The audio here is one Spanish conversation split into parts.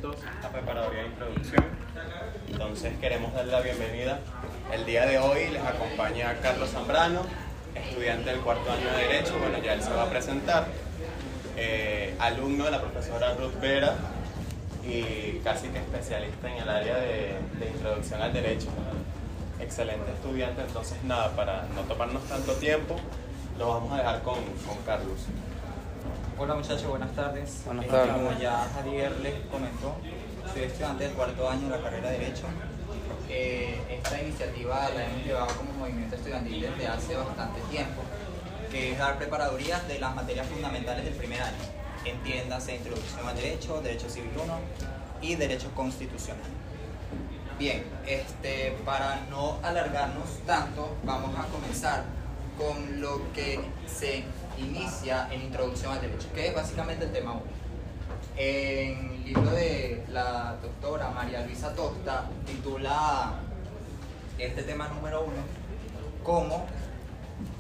Fundamentos, la preparadoria de introducción. Entonces queremos darle la bienvenida. El día de hoy les acompaña Carlos Zambrano, estudiante del cuarto año de Derecho. Bueno, ya él se va a presentar. Alumno de la profesora Ruth Vera y casi que especialista en el área de introducción al derecho. Excelente estudiante. Entonces nada, para no tomarnos tanto tiempo, lo vamos a dejar con Carlos. Hola muchachos, buenas tardes. Buenas tardes. Como ya Javier les comentó, soy estudiante del cuarto año de la carrera de Derecho. Esta iniciativa la hemos llevado como movimiento estudiantil desde hace bastante tiempo, que es dar preparadorías de las materias fundamentales del primer año. Entiéndase Introducción al Derecho, Derecho Civil 1 y Derecho Constitucional. Bien, para no alargarnos tanto, vamos a comenzar con lo que se inicia en Introducción al Derecho, que es básicamente el tema 1. En el libro de la doctora María Luisa Tosta titula este tema número 1 como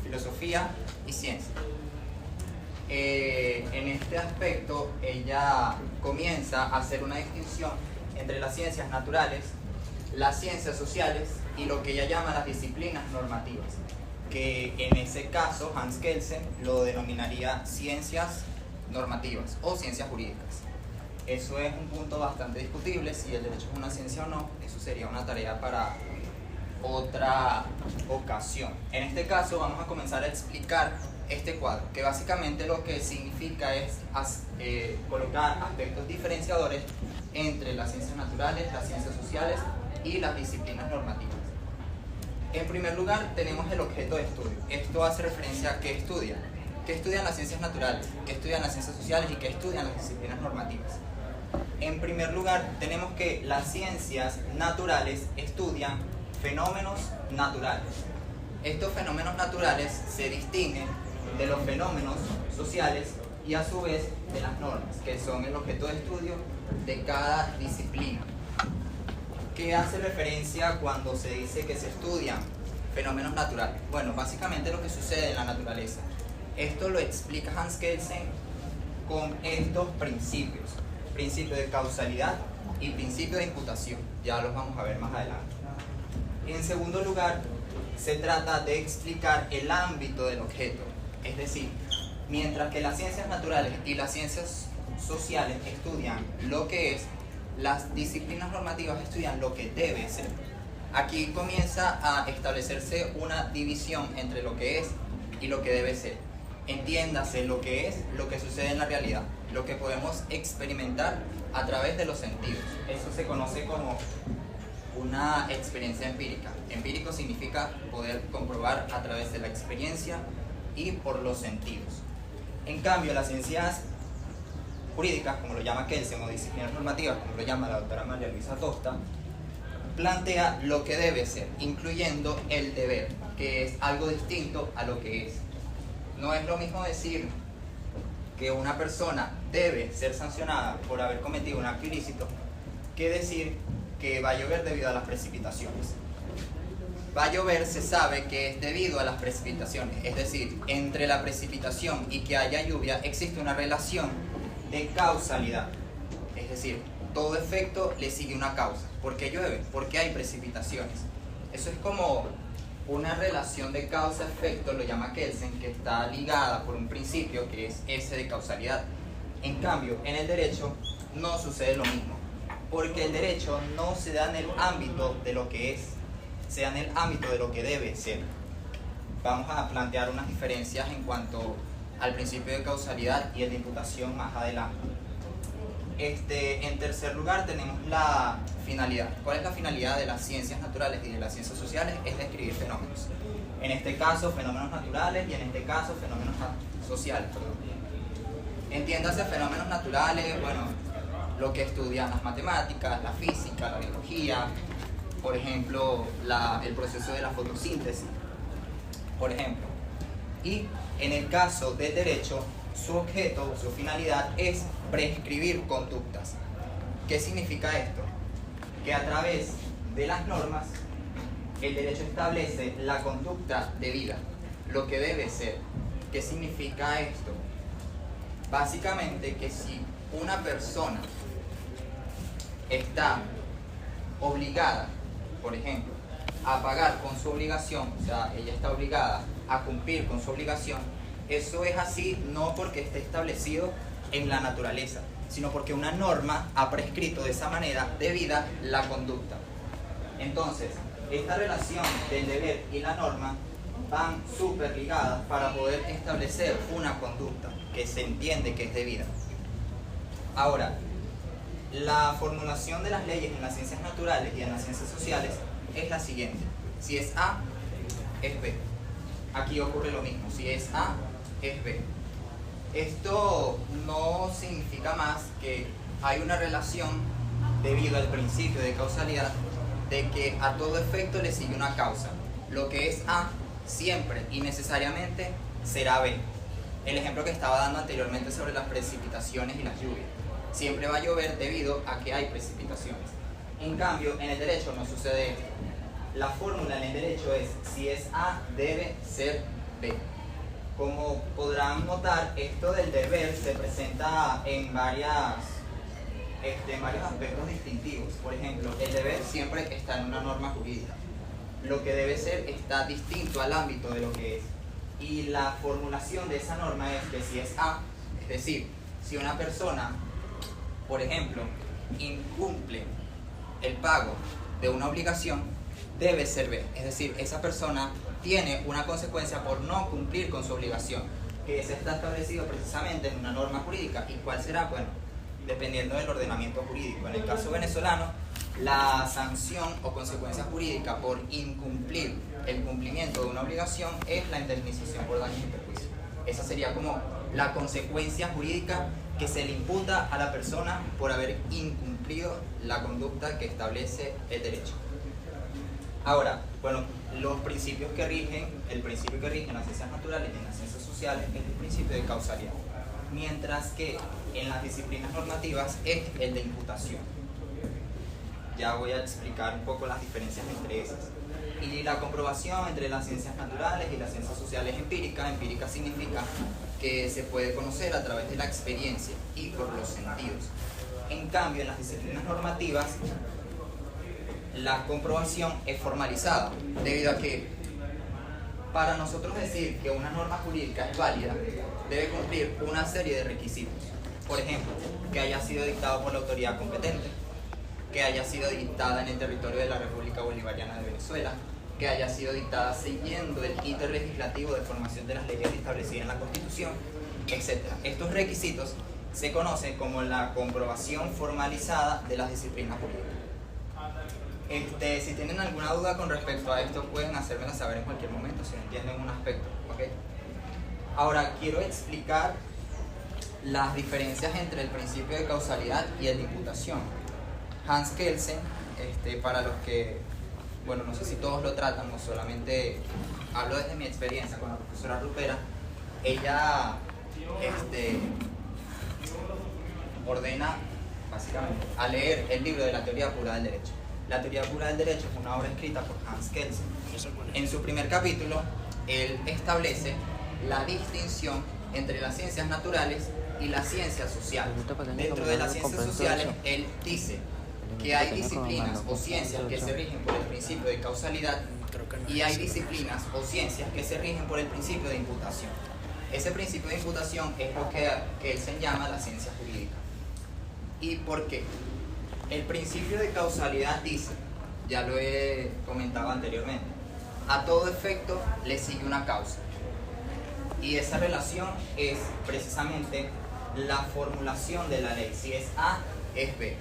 Filosofía y Ciencia. En este aspecto ella comienza a hacer una distinción entre las ciencias naturales, las ciencias sociales y lo que ella llama las disciplinas normativas, que en ese caso Hans Kelsen lo denominaría ciencias normativas o ciencias jurídicas. Eso es un punto bastante discutible, si el derecho es una ciencia o no. Eso sería una tarea para otra ocasión. En este caso vamos a comenzar a explicar este cuadro, que básicamente lo que significa es colocar aspectos diferenciadores entre las ciencias naturales, las ciencias sociales y las disciplinas normativas. En primer lugar tenemos el objeto de estudio. Esto hace referencia a qué estudian. ¿Qué estudian las ciencias naturales? ¿Qué estudian las ciencias sociales? ¿Y qué estudian las disciplinas normativas? En primer lugar tenemos que las ciencias naturales estudian fenómenos naturales. Estos fenómenos naturales se distinguen de los fenómenos sociales y a su vez de las normas, que son el objeto de estudio de cada disciplina. ¿Qué hace referencia cuando se dice que se estudian fenómenos naturales? Bueno, básicamente lo que sucede en la naturaleza. Esto lo explica Hans Kelsen con estos principios: principio de causalidad y principio de imputación. Ya los vamos a ver más adelante. En segundo lugar, se trata de explicar el ámbito del objeto. Es decir, mientras que las ciencias naturales y las ciencias sociales estudian lo que es, las disciplinas normativas estudian lo que debe ser. Aquí comienza a establecerse una división entre lo que es y lo que debe ser. Entiéndase lo que es lo que sucede en la realidad, lo que podemos experimentar a través de los sentidos. Eso se conoce como una experiencia empírica. Empírico significa poder comprobar a través de la experiencia y por los sentidos. En cambio, las ciencias jurídicas, como lo llama Kelsen, o disciplinas normativas, como lo llama la doctora María Luisa Tosta, plantea lo que debe ser, incluyendo el deber, que es algo distinto a lo que es. No es lo mismo decir que una persona debe ser sancionada por haber cometido un acto ilícito que decir que va a llover debido a las precipitaciones. Va a llover se sabe que es debido a las precipitaciones, es decir, entre la precipitación y que haya lluvia existe una relación de causalidad, es decir, todo efecto le sigue una causa. ¿Por qué llueve? Porque hay precipitaciones. Eso es como una relación de causa-efecto, lo llama Kelsen, que está ligada por un principio que es ese de causalidad. En cambio, en el derecho no sucede lo mismo, porque el derecho no se da en el ámbito de lo que es, se da en el ámbito de lo que debe ser. Vamos a plantear unas diferencias en cuanto al principio de causalidad y el de imputación más adelante. En tercer lugar tenemos la finalidad. ¿Cuál es la finalidad de las ciencias naturales y de las ciencias sociales? Es describir fenómenos. En este caso fenómenos naturales y en este caso fenómenos sociales. Entiéndase fenómenos naturales, bueno, lo que estudian las matemáticas, la física, la biología, por ejemplo, el proceso de la fotosíntesis, por ejemplo. Y en el caso del derecho, su objeto, su finalidad es prescribir conductas. ¿Qué significa esto? Que a través de las normas, el derecho establece la conducta debida, lo que debe ser. ¿Qué significa esto? Básicamente que si una persona está obligada, por ejemplo, a pagar con su obligación, o sea, ella está obligada a cumplir con su obligación, eso es así no porque esté establecido en la naturaleza, sino porque una norma ha prescrito de esa manera debida la conducta. Entonces, esta relación del deber y la norma van súper ligadas para poder establecer una conducta que se entiende que es debida. Ahora, la formulación de las leyes en las ciencias naturales y en las ciencias sociales es la siguiente. Si es A, es B. Aquí ocurre lo mismo. Si es A, es B. Esto no significa más que hay una relación debido al principio de causalidad de que a todo efecto le sigue una causa. Lo que es A siempre y necesariamente será B. El ejemplo que estaba dando anteriormente sobre las precipitaciones y las lluvias. Siempre va a llover debido a que hay precipitaciones. En cambio, en el derecho no sucede esto. La fórmula en el derecho es: si es A, debe ser B. Como podrán notar, esto del deber se presenta en varios aspectos distintivos. Por ejemplo, el deber siempre está en una norma jurídica. Lo que debe ser está distinto al ámbito de lo que es. Y la formulación de esa norma es que si es A, es decir, si una persona, por ejemplo, incumple el pago de una obligación, debe ser B. Es decir, esa persona tiene una consecuencia por no cumplir con su obligación, que se está establecido precisamente en una norma jurídica. ¿Y cuál será? Bueno, dependiendo del ordenamiento jurídico. En el caso venezolano, la sanción o consecuencia jurídica por incumplir el cumplimiento de una obligación es la indemnización por daños y perjuicios. Esa sería como la consecuencia jurídica que se le imputa a la persona por haber incumplido la conducta que establece el derecho. Ahora, bueno, los principios que rigen, el principio que rige en las ciencias naturales y en las ciencias sociales es el principio de causalidad, mientras que en las disciplinas normativas es el de imputación. Ya voy a explicar un poco las diferencias entre esas. Y la comprobación entre las ciencias naturales y las ciencias sociales empírica. Empírica significa que se puede conocer a través de la experiencia y por los sentidos. En cambio, en las disciplinas normativas, la comprobación es formalizada, debido a que para nosotros decir que una norma jurídica es válida, debe cumplir una serie de requisitos. Por ejemplo, que haya sido dictado por la autoridad competente, que haya sido dictada en el territorio de la República Bolivariana de Venezuela, que haya sido dictada siguiendo el íter legislativo de formación de las leyes establecidas en la Constitución, etc. Estos requisitos se conocen como la comprobación formalizada de las disciplinas jurídicas. Si tienen alguna duda con respecto a esto, pueden hacérmela saber en cualquier momento si no entienden un aspecto, ¿ok? Ahora, quiero explicar las diferencias entre el principio de causalidad y el de imputación. Hans Kelsen, para los que, bueno, no sé si todos lo tratan o solamente hablo desde mi experiencia con la profesora Rupera, ella ordena básicamente a leer el libro de la teoría pura del derecho. La teoría pura del derecho es una obra escrita por Hans Kelsen. En su primer capítulo, él establece la distinción entre las ciencias naturales y las ciencias sociales. Dentro de las ciencias sociales, él dice que hay disciplinas o ciencias que se rigen por el principio de causalidad y hay disciplinas o ciencias que se rigen por el principio de imputación. Ese principio de imputación es lo que él se llama la ciencia jurídica. ¿Y por qué? El principio de causalidad dice, ya lo he comentado anteriormente, a todo efecto le sigue una causa. Y esa relación es precisamente la formulación de la ley. Si es A, es B.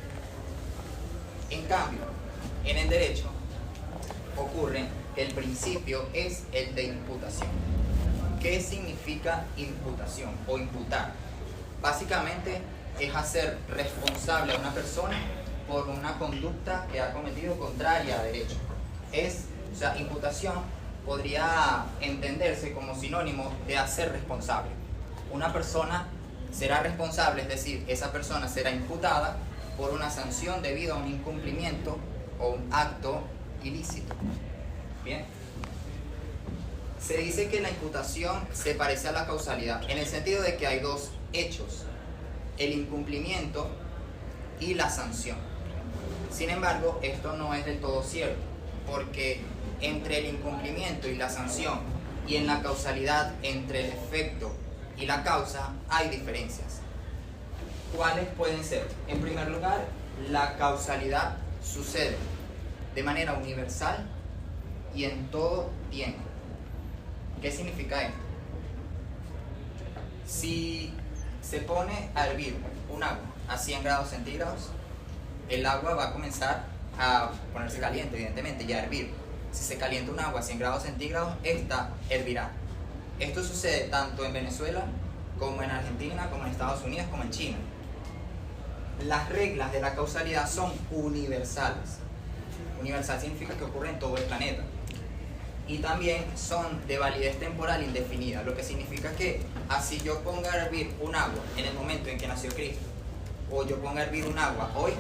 En cambio, en el derecho ocurre que el principio es el de imputación. ¿Qué significa imputación o imputar? Básicamente es hacer responsable a una persona por una conducta que ha cometido contraria a derecho. O sea, imputación podría entenderse como sinónimo de hacer responsable. Una persona será responsable, es decir, esa persona será imputada por una sanción debido a un incumplimiento o un acto ilícito. Bien. Se dice que la imputación se parece a la causalidad, en el sentido de que hay dos hechos: el incumplimiento y la sanción. Sin embargo, esto no es del todo cierto, porque entre el incumplimiento y la sanción y en la causalidad entre el efecto y la causa hay diferencias. ¿Cuáles pueden ser? En primer lugar, la causalidad sucede de manera universal y en todo tiempo. ¿Qué significa esto? Si se pone a hervir un agua a 100 grados centígrados, el agua va a comenzar a ponerse caliente, evidentemente, y a hervir. Si se calienta un agua a 100 grados centígrados, esta hervirá. Esto sucede tanto en Venezuela como en Argentina, como en Estados Unidos, como en China. Las reglas de la causalidad son universales. Universal significa que ocurre en todo el planeta. Y también son de validez temporal indefinida, lo que significa que así yo ponga a hervir un agua en el momento en que nació Cristo, o yo ponga a hervir un agua hoy,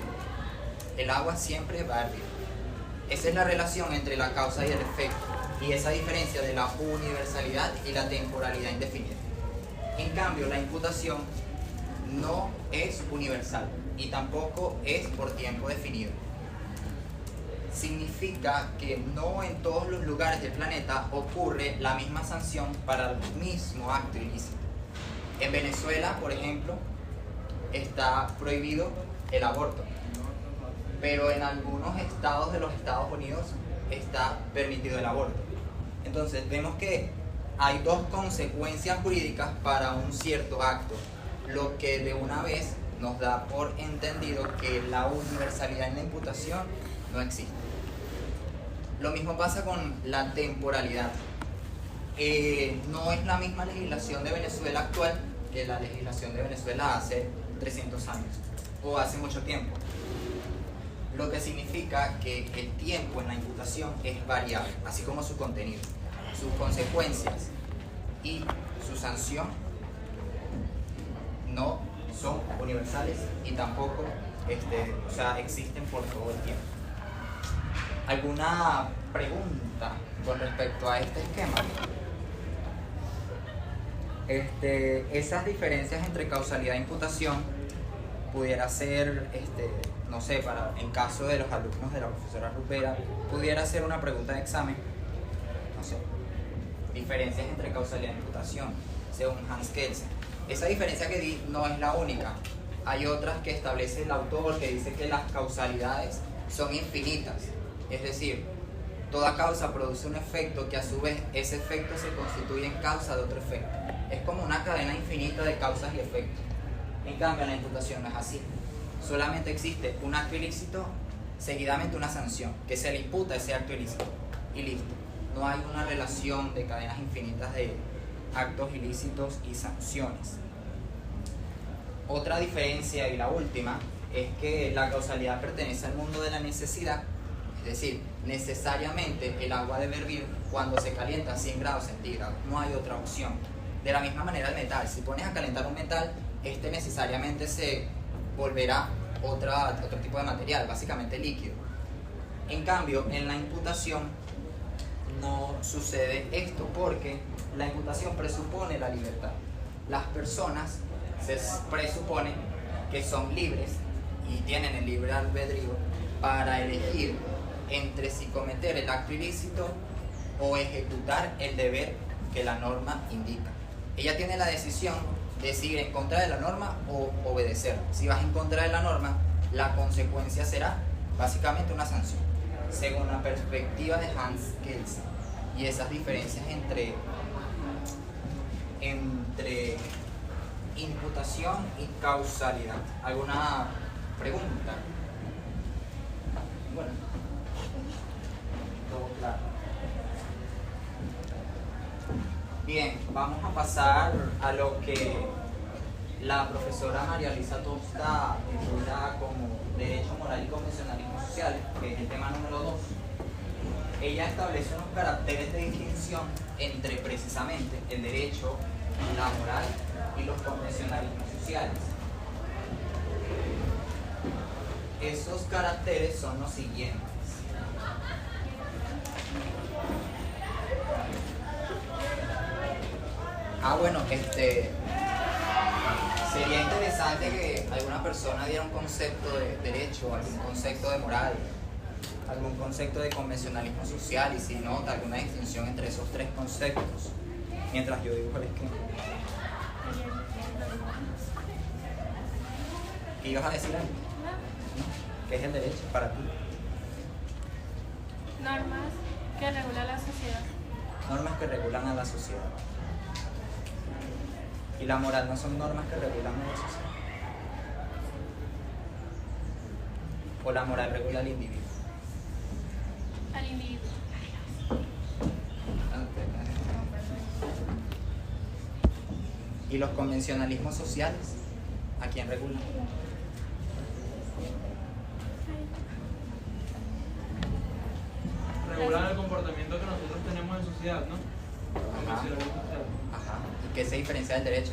el agua siempre va a hervir. Esa es la relación entre la causa y el efecto, y esa diferencia de la universalidad y la temporalidad indefinida. En cambio, la imputación no es universal y tampoco es por tiempo definido. Significa que no en todos los lugares del planeta ocurre la misma sanción para el mismo acto ilícito. En Venezuela, por ejemplo, está prohibido el aborto, pero en algunos estados de los Estados Unidos está permitido el aborto. Entonces vemos que hay dos consecuencias jurídicas para un cierto acto, lo que de una vez nos da por entendido que la universalidad en la imputación no existe. Lo mismo pasa con la temporalidad. No es la misma legislación de Venezuela actual que la legislación de Venezuela hace 300 años o hace mucho tiempo. Lo que significa que el tiempo en la imputación es variable, así como su contenido, sus consecuencias y su sanción no son universales y tampoco existen por todo el tiempo. ¿Alguna pregunta con respecto a este esquema? Esas diferencias entre causalidad e imputación pudiera ser, no sé, en caso de los alumnos de la profesora Rupera, pudiera ser una pregunta de examen, no sé, diferencias entre causalidad e imputación, según Hans Kelsen. Esa diferencia que di no es la única. Hay otras que establece el autor, que dice que las causalidades son infinitas. Es decir, toda causa produce un efecto que a su vez ese efecto se constituye en causa de otro efecto. Es como una cadena infinita de causas y efectos. En cambio, en la imputación no es así. Solamente existe un acto ilícito, seguidamente una sanción, que se le imputa ese acto ilícito. Y listo. No hay una relación de cadenas infinitas de actos ilícitos y sanciones. Otra diferencia, y la última, es que la causalidad pertenece al mundo de la necesidad. Es decir, necesariamente el agua debe hervir cuando se calienta a 100 grados centígrados. No hay otra opción. De la misma manera el metal. Si pones a calentar un metal, necesariamente se volverá otro tipo de material, básicamente líquido. En cambio, en la imputación no sucede esto, porque la imputación presupone la libertad. Las personas se presupone que son libres y tienen el libre albedrío para elegir entre si cometer el acto ilícito o ejecutar el deber que la norma indica. Ella tiene la decisión de si ir en contra de la norma o obedecer. Si vas en contra de la norma, la consecuencia será básicamente una sanción, según la perspectiva de Hans Kelsen. Y esas diferencias entre imputación y causalidad. ¿Alguna pregunta? Bueno, todo claro. Bien, vamos a pasar a lo que la profesora María Luisa Tosta titula como Derecho Moral y Convencionalismo Social, que es el tema número 2. Ella establece unos caracteres de distinción entre precisamente el derecho, la moral y los convencionalismos sociales. Esos caracteres son los siguientes. Sería interesante que alguna persona diera un concepto de derecho, algún concepto de moral, algún concepto de convencionalismo social y si nota alguna distinción entre esos tres conceptos, mientras yo dibujo el esquema. ¿Qué ibas a decir algo? ¿Qué es el derecho para ti? Normas que regula la sociedad. Normas que regulan a la sociedad. Y la moral no son normas que regulan a la sociedad. O la moral regula al individuo. Al individuo. ¿Y los convencionalismos sociales? ¿A quién regulan? Regular el comportamiento que nosotros tenemos en sociedad, ¿no? Ajá. Ajá. ¿Y qué se diferencia del derecho?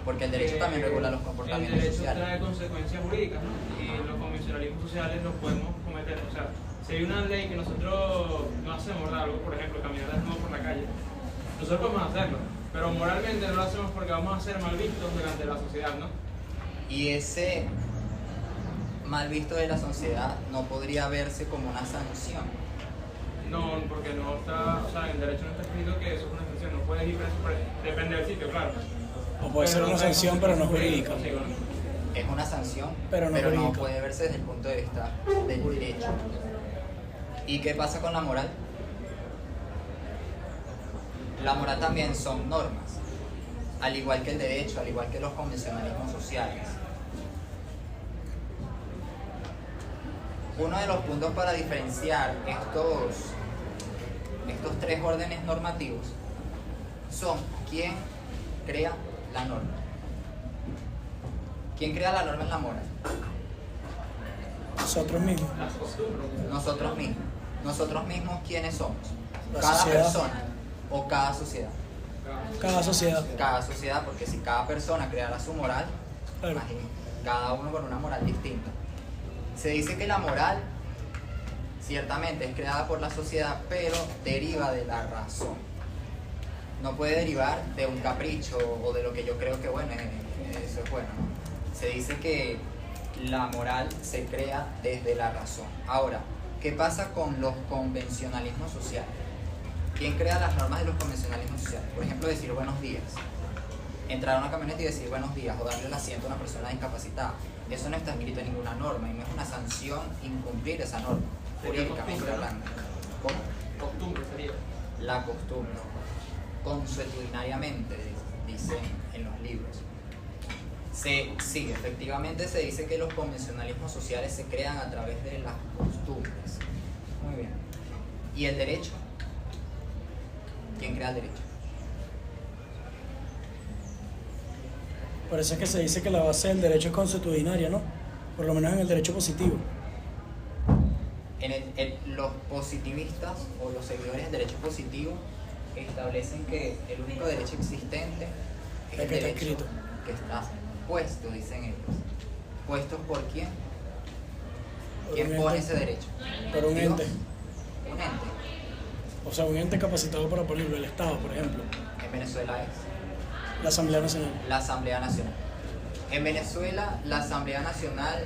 Porque el derecho también regula los comportamientos sociales. El derecho sociales. trae consecuencias jurídicas, ¿no? Y los convencionalismos sociales los podemos cometer. O sea, si hay una ley que nosotros no hacemos algo, por ejemplo, caminar desnudo por la calle, nosotros podemos hacerlo, pero moralmente no lo hacemos porque vamos a ser mal vistos delante de la sociedad, ¿no? Y ese mal visto de la sociedad no podría verse como una sanción. No, porque no está, o sea, en el derecho no está escrito que eso es una sanción, no puedes ir preso, depende del sitio, claro. O puede ser una sanción, pero no jurídica. Es una sanción, Pero no jurídica. puede verse desde el punto de vista del derecho. ¿Y qué pasa con la moral? La moral también son normas, al igual que el derecho, al igual que los convencionalismos sociales. Uno de los puntos para diferenciar estos tres órdenes normativos son quién crea la norma. ¿Quién crea la norma en la moral? Nosotros mismos. Nosotros mismos. Nosotros mismos, ¿quiénes somos? La Cada sociedad. persona o cada sociedad. Cada sociedad. Cada sociedad, porque si cada persona creara su moral, Claro. imagínate, cada uno con una moral distinta. Se dice que la moral ciertamente es creada por la sociedad, pero deriva de la razón. No puede derivar de un capricho o de lo que yo creo que, bueno, eso es bueno, ¿no? Se dice que la moral se crea desde la razón. Ahora, ¿qué pasa con los convencionalismos sociales? ¿Quién crea las normas de los convencionalismos sociales? Por ejemplo, decir buenos días. Entrar a una camioneta y decir buenos días o darle el asiento a una persona discapacitada. Eso no está escrito en ninguna norma y no es una sanción incumplir esa norma, Sería jurídicamente costumbre, ¿no? hablando. ¿Cómo? Costumbre sería. La costumbre. Consuetudinariamente, dicen en los libros. Sí, efectivamente se dice que los convencionalismos sociales se crean a través de las costumbres. Muy bien. ¿Y el derecho? ¿Quién crea el derecho? Por eso es que se dice que la base del derecho es consuetudinaria, ¿no? Por lo menos en el derecho positivo. Los positivistas o los seguidores del derecho positivo establecen que el único derecho existente es El el que está derecho escrito. que está puesto, dicen ellos. ¿Puestos por quién? Por ¿Quién un pone ente. ese derecho? Por un Dios. ente. Un ente. O sea, un ente capacitado para ponerlo, el Estado, por ejemplo. En Venezuela es La Asamblea Nacional. la Asamblea Nacional. En Venezuela, la Asamblea Nacional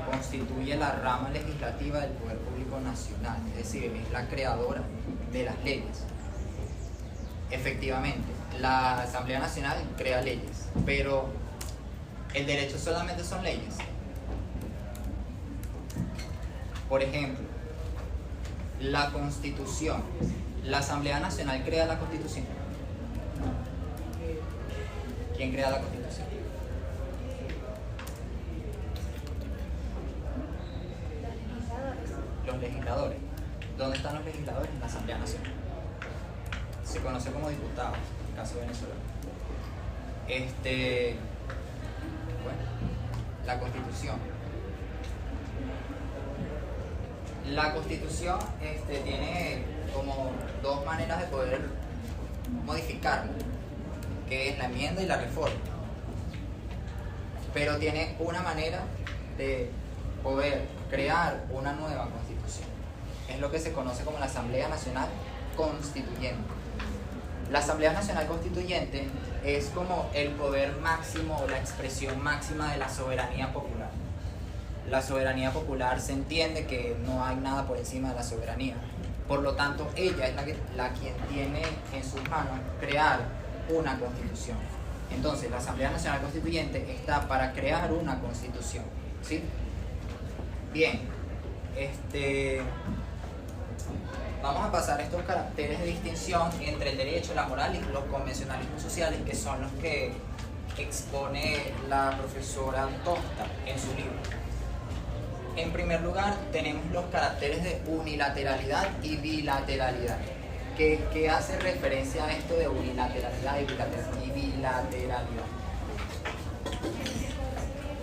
constituye la rama legislativa del Poder Público Nacional, es decir, es la creadora de las leyes. Efectivamente, la Asamblea Nacional crea leyes, pero el derecho solamente son leyes. Por ejemplo, la Constitución. La Asamblea Nacional crea la Constitución. ¿Quién crea la Constitución? Los legisladores. ¿Dónde están los legisladores? En la Asamblea Nacional. Se conoce como diputados, en el caso venezolano. Bueno, la Constitución. La Constitución tiene como dos maneras de poder modificarla, que es la enmienda y la reforma. Pero tiene una manera de poder crear una nueva Constitución. Es lo que se conoce como la Asamblea Nacional Constituyente. La Asamblea Nacional Constituyente es como el poder máximo o la expresión máxima de la soberanía popular. La soberanía popular se entiende que no hay nada por encima de la soberanía. Por lo tanto, ella es la quien tiene en sus manos crear una constitución. Entonces, la Asamblea Nacional Constituyente está para crear una constitución, ¿sí? Bien, vamos a pasar estos caracteres de distinción entre el derecho, la moral y los convencionalismos sociales, que son los que expone la profesora Tosta en su libro. En primer lugar, tenemos los caracteres de unilateralidad y bilateralidad. ¿Qué hace referencia a esto de unilateralidad y bilateralidad?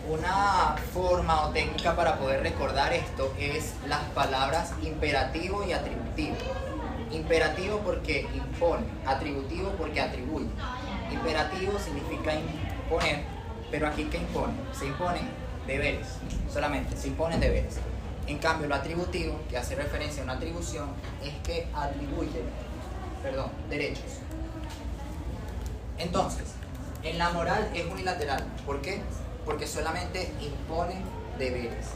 Una forma o técnica para poder recordar esto es las palabras imperativo y atributivo. Imperativo porque impone, atributivo porque atribuye. Imperativo significa imponer, pero aquí ¿qué impone? Se imponen deberes, solamente se imponen deberes. En cambio, lo atributivo, que hace referencia a una atribución, es que atribuye, derechos. Entonces, en la moral es unilateral. ¿Por qué? Porque solamente impone deberes.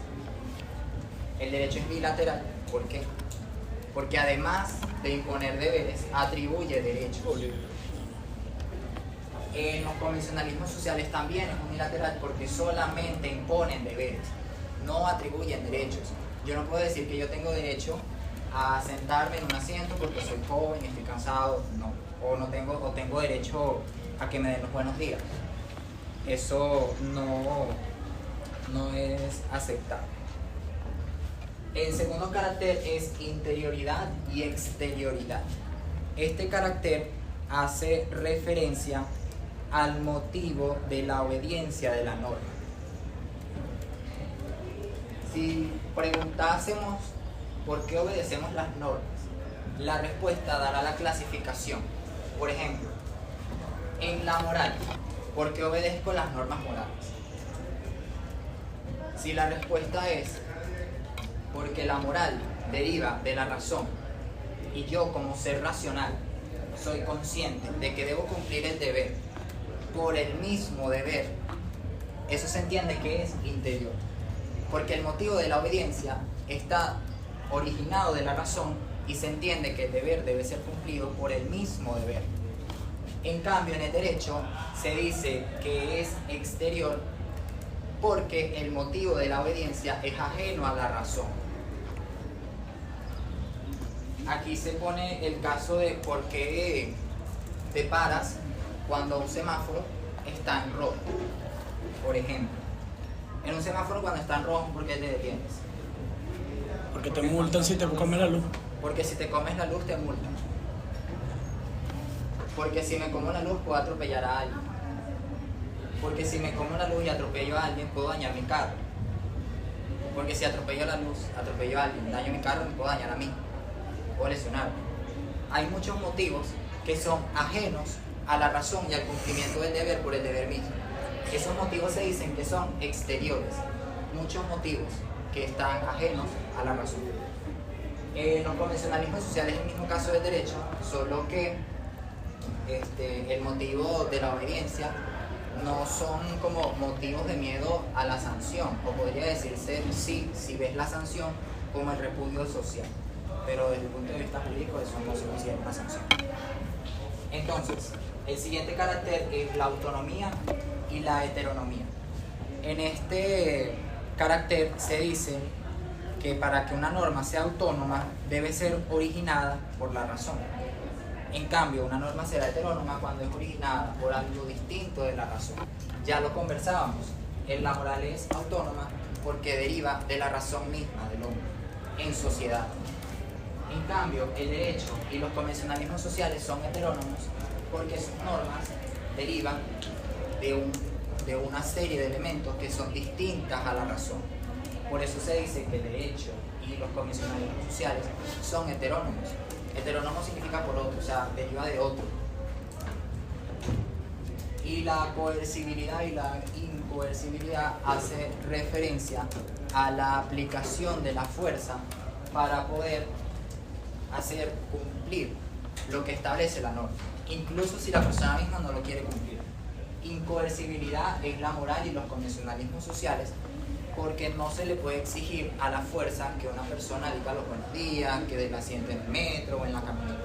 El derecho es bilateral. ¿Por qué? Porque además de imponer deberes, atribuye derechos. En los convencionalismos sociales también es unilateral porque solamente imponen deberes, no atribuyen derechos. Yo no puedo decir que yo tengo derecho a sentarme en un asiento porque soy joven y estoy cansado, no. O tengo derecho a que me den los buenos días. Eso no es aceptable. El segundo carácter es interioridad y exterioridad. Este carácter hace referencia al motivo de la obediencia de la norma. Si preguntásemos por qué obedecemos las normas, la respuesta dará la clasificación. Por ejemplo, en la moral, ¿por qué obedezco las normas morales? Si la respuesta es porque la moral deriva de la razón y yo como ser racional soy consciente de que debo cumplir el deber por el mismo deber, eso se entiende que es interior, porque el motivo de la obediencia está originado de la razón y se entiende que el deber debe ser cumplido por el mismo deber. En cambio, en el derecho se dice que es exterior porque el motivo de la obediencia es ajeno a la razón. Aquí se pone el caso de por qué te paras cuando un semáforo está en rojo. Por ejemplo, en un semáforo cuando está en rojo, ¿por qué te detienes? Porque te multan si te comes la luz. Porque si te comes la luz te multan. Porque si me como la luz puedo atropellar a alguien. Porque si me como la luz y atropello a alguien puedo dañar mi carro. Porque si atropello la luz, atropello a alguien, daño mi carro, me puedo dañar a mí o lesionar. Hay muchos motivos que son ajenos a la razón y al cumplimiento del deber por el deber mismo. Esos motivos se dicen que son exteriores. Muchos motivos que están ajenos a la razón. Los convencionalismos sociales es el mismo caso del derecho, solo que el motivo de la obediencia no son como motivos de miedo a la sanción, o podría decirse sí, si ves la sanción como el repudio social, pero desde el punto de vista jurídico eso no se considera una sanción. Entonces, el siguiente carácter es la autonomía y la heteronomía. En este carácter se dice que para que una norma sea autónoma debe ser originada por la razón. En cambio, una norma será heterónoma cuando es originada por algo distinto de la razón. Ya lo conversábamos, la moral es autónoma porque deriva de la razón misma del hombre en sociedad. En cambio, el derecho y los convencionalismos sociales son heterónomos porque sus normas derivan de una serie de elementos que son distintas a la razón. Por eso se dice que el derecho y los convencionalismos sociales son heterónomos. Heterónomo significa por otro, o sea, deriva de otro. Y la coercibilidad y la incoercibilidad hace referencia a la aplicación de la fuerza para poder hacer cumplir lo que establece la norma. incluso si la persona misma no lo quiere cumplir. Incoercibilidad es la moral y los convencionalismos sociales, porque no se le puede exigir a la fuerza que una persona diga los buenos días, que dé el asiento en el metro o en la camioneta.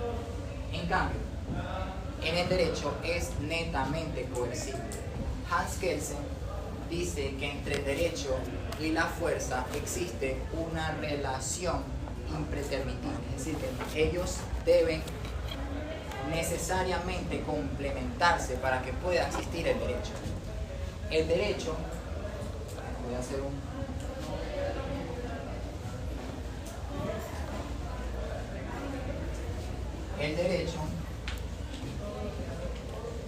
En cambio, en el derecho es netamente coercible. Hans Kelsen dice que entre el derecho y la fuerza existe una relación impretermitible, es decir, que ellos deben necesariamente complementarse para que pueda existir el derecho. El derecho, voy a hacer el derecho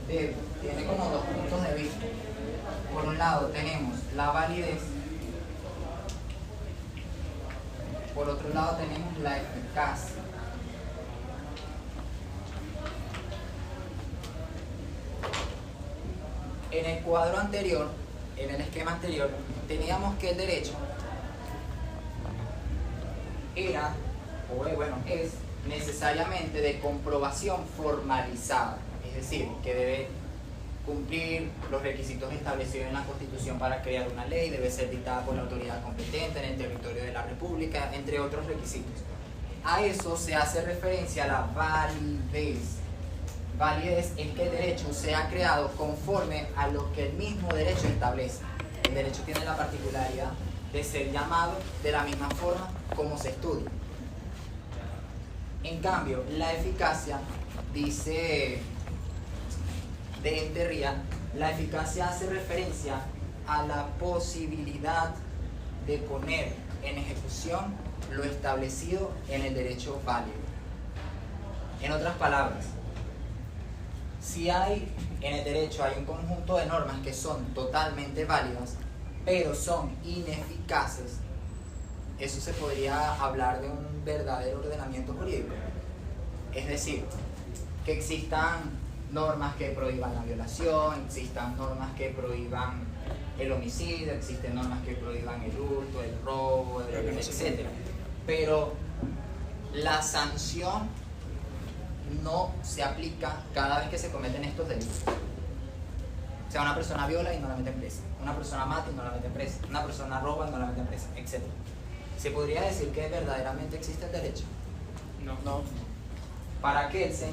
tiene como dos puntos de vista. Por un lado tenemos la validez, por otro lado tenemos la eficacia. En el cuadro anterior, en el esquema anterior, teníamos que el derecho era, es necesariamente de comprobación formalizada, es decir, que debe cumplir los requisitos establecidos en la Constitución para crear una ley, debe ser dictada por la autoridad competente en el territorio de la República, entre otros requisitos. A eso se hace referencia a la validez. Validez es que el derecho sea creado conforme a lo que el mismo derecho establece. El derecho tiene la particularidad de ser llamado de la misma forma como se estudia. En cambio, la eficacia, dice de Enterría, la eficacia hace referencia a la posibilidad de poner en ejecución lo establecido en el derecho válido. En otras palabras, si hay en el derecho hay un conjunto de normas que son totalmente válidas, pero son ineficaces, eso se podría hablar de un verdadero ordenamiento jurídico. Es decir, que existan normas que prohíban la violación, existan normas que prohíban el homicidio, existen normas que prohíban el hurto, el robo, etc. Pero la sanción no se aplica cada vez que se cometen estos delitos. O sea, una persona viola y no la meten presa, una persona mata y no la meten presa, una persona roba y no la meten presa, etc. ¿Se podría decir que verdaderamente existe el derecho? No. Para Kelsen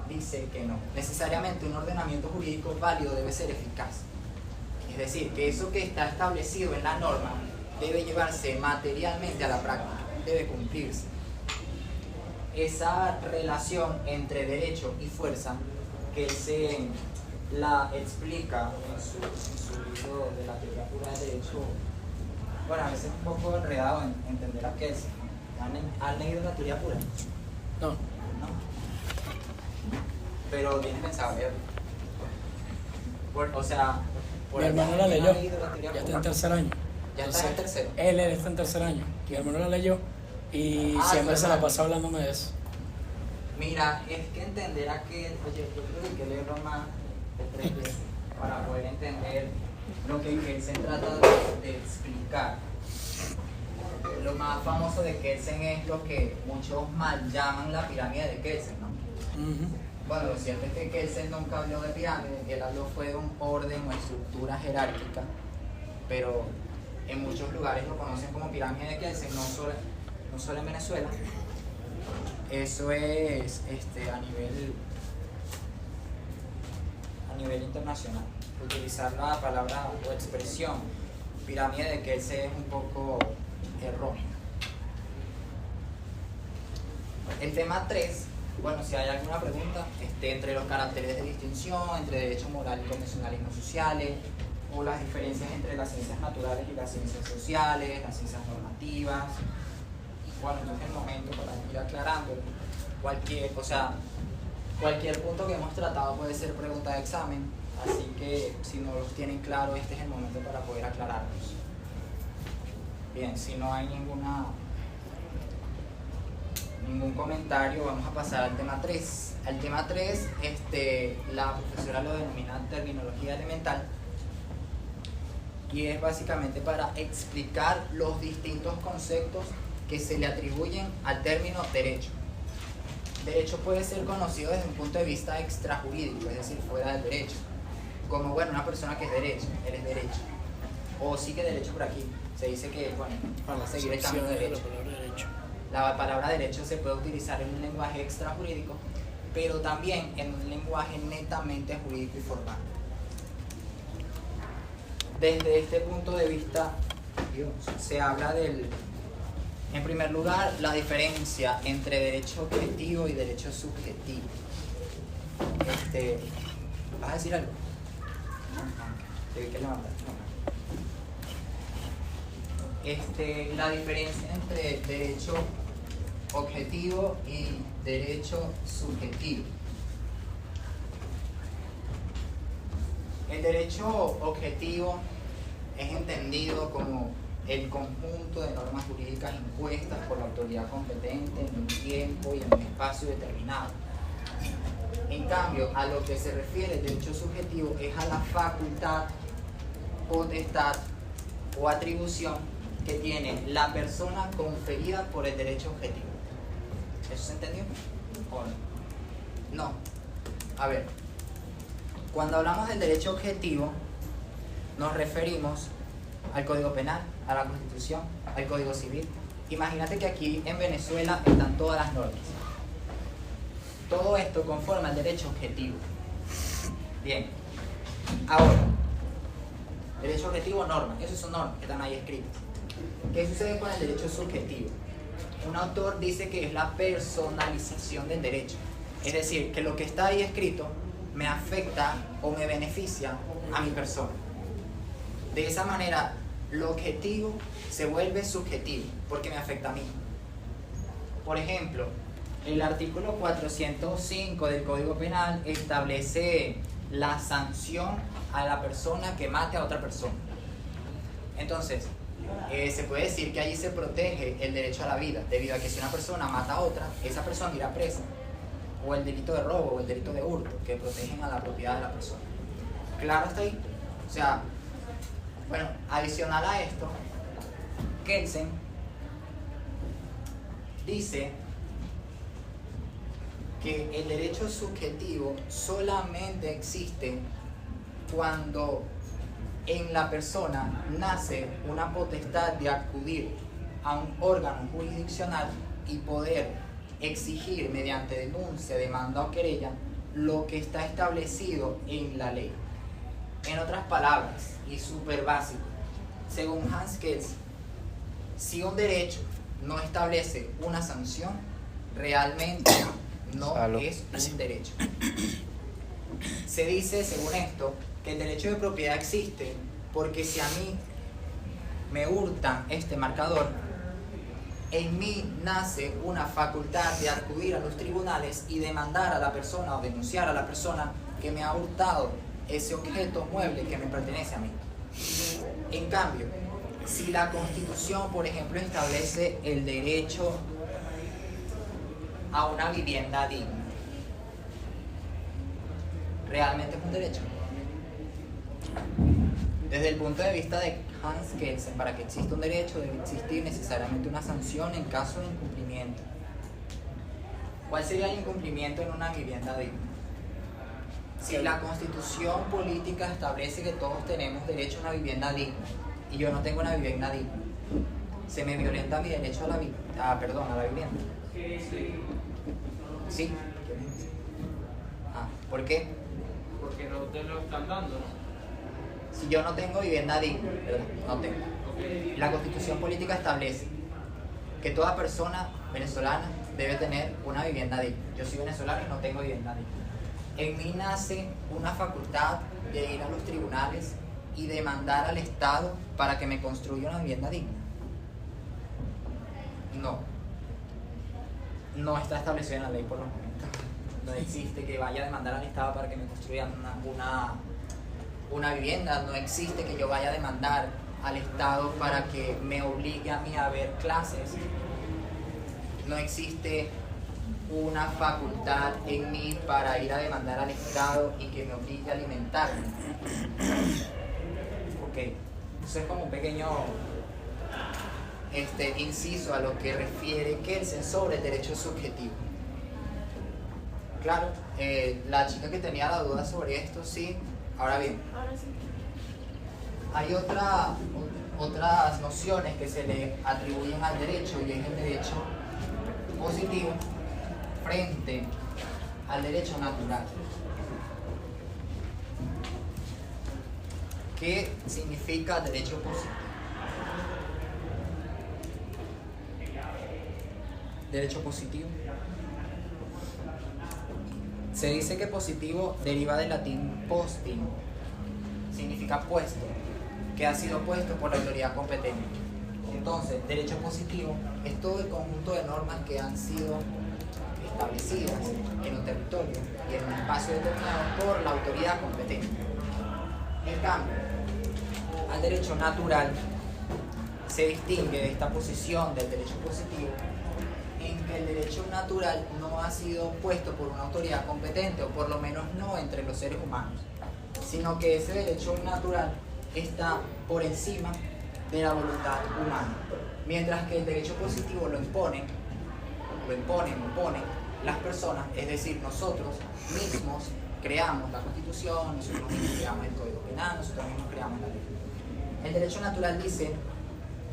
dice que no. Necesariamente un ordenamiento jurídico válido debe ser eficaz. Es decir, que eso que está establecido en la norma debe llevarse materialmente a la práctica, debe cumplirse. Esa relación entre derecho y fuerza, Kelsen la explica en su libro de la teoría pura del derecho. Bueno, a veces es un poco enredado en entender a Kelsen. ¿Han leído la teoría pura? No. No. Pero tienen pensado leerlo. Mi hermano la leyó. Ya Ya está en tercer año. Ya está en tercero. Él está en tercer año. Mi hermano la leyó y siempre se la pasa hablándome de eso. Mira, es que entender a que, oye, yo creo que hay que leerlo más de 3 veces para poder entender lo que Kelsen trata de explicar. Lo más famoso de Kelsen es lo que muchos mal llaman la pirámide de Kelsen, ¿no? Bueno, lo cierto es que Kelsen nunca habló de pirámide, él habló fue de un orden o estructura jerárquica, pero en muchos lugares lo conocen como pirámide de Kelsen, no solo en Venezuela. Eso es a nivel internacional. Utilizar la palabra o expresión pirámide de Kelsen es un poco erróneo. El tema 3, bueno, si hay alguna pregunta, entre los caracteres de distinción entre derecho moral y convencionalismo sociales, o las diferencias entre las ciencias naturales y las ciencias sociales, las ciencias normativas. Bueno, entonces es el momento para ir aclarando cualquier punto que hemos tratado puede ser pregunta de examen, así que si no los tienen claro, este es el momento para poder aclararlos. Bien, si no hay ningún comentario, vamos a pasar al tema 3. Al tema 3, la profesora lo denomina terminología elemental y es básicamente para explicar los distintos conceptos que se le atribuyen al término derecho. Derecho puede ser conocido desde un punto de vista extrajurídico, es decir, fuera del derecho. Como, bueno, una persona que es derecho, él es derecho. O sigue derecho por aquí. Se dice que, bueno, vamos a seguir el camino de derecho. La palabra derecho se puede utilizar en un lenguaje extrajurídico, pero también en un lenguaje netamente jurídico y formal. Desde este punto de vista, se habla en primer lugar, la diferencia entre derecho objetivo y derecho subjetivo. ¿Vas a decir algo? Te vi que levantar. La diferencia entre derecho objetivo y derecho subjetivo. El derecho objetivo es entendido como el conjunto de normas jurídicas impuestas por la autoridad competente en un tiempo y en un espacio determinado. En cambio, a lo que se refiere el derecho subjetivo es a la facultad, potestad o atribución que tiene la persona conferida por el derecho objetivo. ¿Eso se entendió? ¿O no? No. A ver, cuando hablamos del derecho objetivo, nos referimos al Código Penal, a la Constitución, al Código Civil. Imagínate que aquí en Venezuela están todas las normas. Todo esto conforma el derecho objetivo. Bien. Ahora, derecho objetivo, normas. Esas son normas que están ahí escritas. ¿Qué sucede con el derecho subjetivo? Un autor dice que es la personalización del derecho. Es decir, que lo que está ahí escrito me afecta o me beneficia a mi persona. De esa manera, lo objetivo se vuelve subjetivo porque me afecta a mí. Por ejemplo, el artículo 405 del Código Penal establece la sanción a la persona que mate a otra persona. Entonces, se puede decir que allí se protege el derecho a la vida, debido a que si una persona mata a otra, esa persona irá presa. O el delito de robo o el delito de hurto, que protegen a la propiedad de la persona. ¿Claro hasta ahí? O sea, bueno, adicional a esto, Kelsen dice que el derecho subjetivo solamente existe cuando en la persona nace una potestad de acudir a un órgano jurisdiccional y poder exigir mediante denuncia, demanda o querella lo que está establecido en la ley. En otras palabras, y súper básico, según Hans Kelsen, si un derecho no establece una sanción, realmente no es un derecho. Se dice, según esto, que el derecho de propiedad existe porque si a mí me hurtan este marcador, en mí nace una facultad de acudir a los tribunales y demandar a la persona o denunciar a la persona que me ha hurtado ese objeto mueble que me pertenece a mí. En cambio, si la Constitución, por ejemplo, establece el derecho a una vivienda digna, ¿realmente es un derecho? Desde el punto de vista de Hans Kelsen, para que exista un derecho debe existir necesariamente una sanción en caso de incumplimiento. ¿Cuál sería el incumplimiento en una vivienda digna? Si la Constitución política establece que todos tenemos derecho a una vivienda digna y yo no tengo una vivienda digna, ¿se me violenta mi derecho a la vivienda? ¿Sí? ¿Por qué? Porque no te lo están dando, ¿no? Si yo no tengo vivienda digna, ¿verdad? No tengo. La Constitución política establece que toda persona venezolana debe tener una vivienda digna. Yo soy venezolano y no tengo vivienda digna. En mí nace una facultad de ir a los tribunales y demandar al Estado para que me construya una vivienda digna. No está establecido en la ley por los momentos. No existe que vaya a demandar al Estado para que me construyan una vivienda. No existe que yo vaya a demandar al Estado para que me obligue a mí a ver clases. No existe una facultad en mí para ir a demandar al Estado y que me obligue a alimentarme. Ok, eso es como un pequeño inciso a lo que refiere Kelsen sobre el derecho subjetivo. Claro, la chica que tenía la duda sobre esto, sí. Ahora bien, Ahora sí. hay otras nociones que se le atribuyen al derecho, y es el derecho positivo frente al derecho natural. ¿Qué significa derecho positivo? Derecho positivo. Se dice que positivo deriva del latín postim, significa puesto, que ha sido puesto por la autoridad competente. Entonces, derecho positivo es todo el conjunto de normas que han sido establecidas en un territorio y en un espacio determinado por la autoridad competente. En cambio, al derecho natural se distingue de esta posición del derecho positivo en que el derecho natural no ha sido puesto por una autoridad competente, o por lo menos no entre los seres humanos, sino que ese derecho natural está por encima de la voluntad humana, mientras que el derecho positivo lo imponen las personas, es decir, nosotros mismos creamos la Constitución, nosotros mismos creamos el Código Penal, nosotros mismos creamos la ley. El derecho natural dice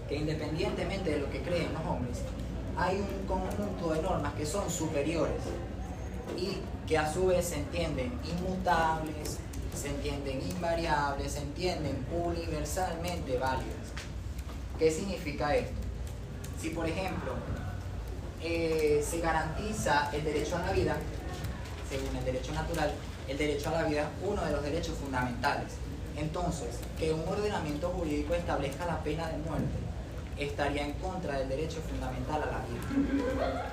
que independientemente de lo que creen los hombres, hay un conjunto de normas que son superiores y que a su vez se entienden inmutables, se entienden invariables, se entienden universalmente válidas. ¿Qué significa esto? Si por ejemplo se garantiza el derecho a la vida, según el derecho natural, el derecho a la vida es uno de los derechos fundamentales. Entonces, que un ordenamiento jurídico establezca la pena de muerte estaría en contra del derecho fundamental a la vida.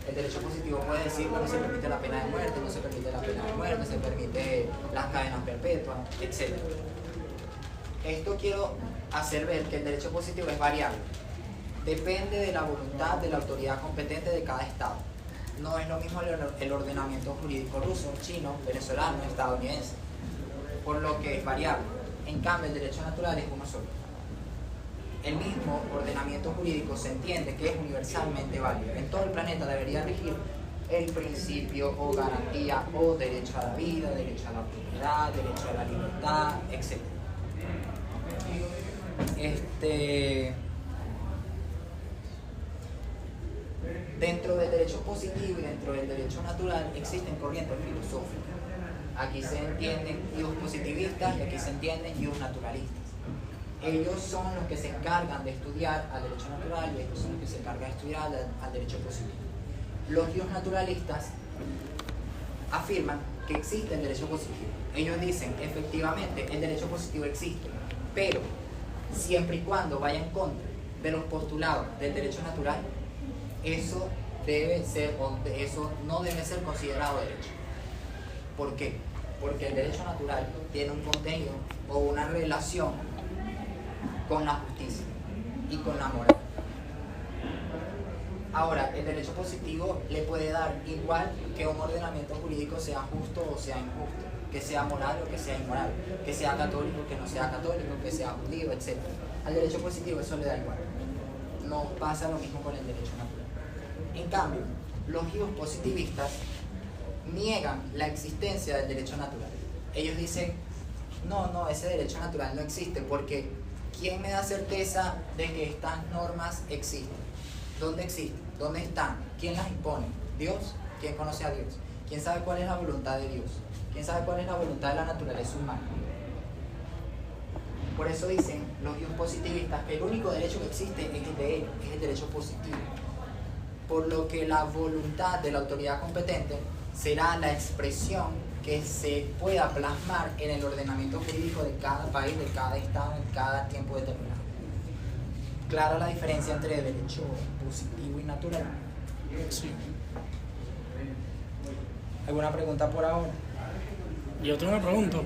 El derecho positivo puede decir, bueno, se permite la pena de muerte, no se permite la pena de muerte, se permite las cadenas perpetuas, etc. Esto quiero hacer ver que el derecho positivo es variable. Depende de la voluntad de la autoridad competente de cada estado. No es lo mismo el ordenamiento jurídico ruso, chino, venezolano, estadounidense, por lo que es variable. En cambio, el derecho natural es uno solo. El mismo ordenamiento jurídico se entiende que es universalmente válido. En todo el planeta debería regir el principio o garantía o derecho a la vida, derecho a la propiedad, derecho a la libertad, etc. Dentro del derecho positivo y dentro del derecho natural existen corrientes filosóficas. Aquí se entienden ius positivistas y aquí se entienden ius naturalistas. Ellos son los que se encargan de estudiar al derecho natural y ellos son los que se encargan de estudiar al derecho positivo. Los ius naturalistas afirman que existe el derecho positivo. Ellos dicen, efectivamente, el derecho positivo existe, pero siempre y cuando vaya en contra de los postulados del derecho natural, eso no debe ser considerado derecho. ¿Por qué? Porque el derecho natural tiene un contenido o una relación con la justicia y con la moral. Ahora, el derecho positivo le puede dar igual que un ordenamiento jurídico sea justo o sea injusto, que sea moral o que sea inmoral, que sea católico o que no sea católico, que sea judío, etc. Al derecho positivo eso le da igual. No pasa lo mismo con el derecho natural. En cambio, los ius positivistas niegan la existencia del derecho natural. Ellos dicen, no, ese derecho natural no existe porque ¿quién me da certeza de que estas normas existen? ¿Dónde existen? ¿Dónde están? ¿Quién las impone? ¿Dios? ¿Quién conoce a Dios? ¿Quién sabe cuál es la voluntad de Dios? ¿Quién sabe cuál es la voluntad de la naturaleza humana? Por eso dicen los ius positivistas que el único derecho que existe es el de ellos, es el derecho positivo. Por lo que la voluntad de la autoridad competente será la expresión que se pueda plasmar en el ordenamiento jurídico de cada país, de cada estado, en cada tiempo determinado. ¿Clara la diferencia entre derecho positivo y natural? Sí. ¿Alguna pregunta por ahora? Yo tengo una pregunta.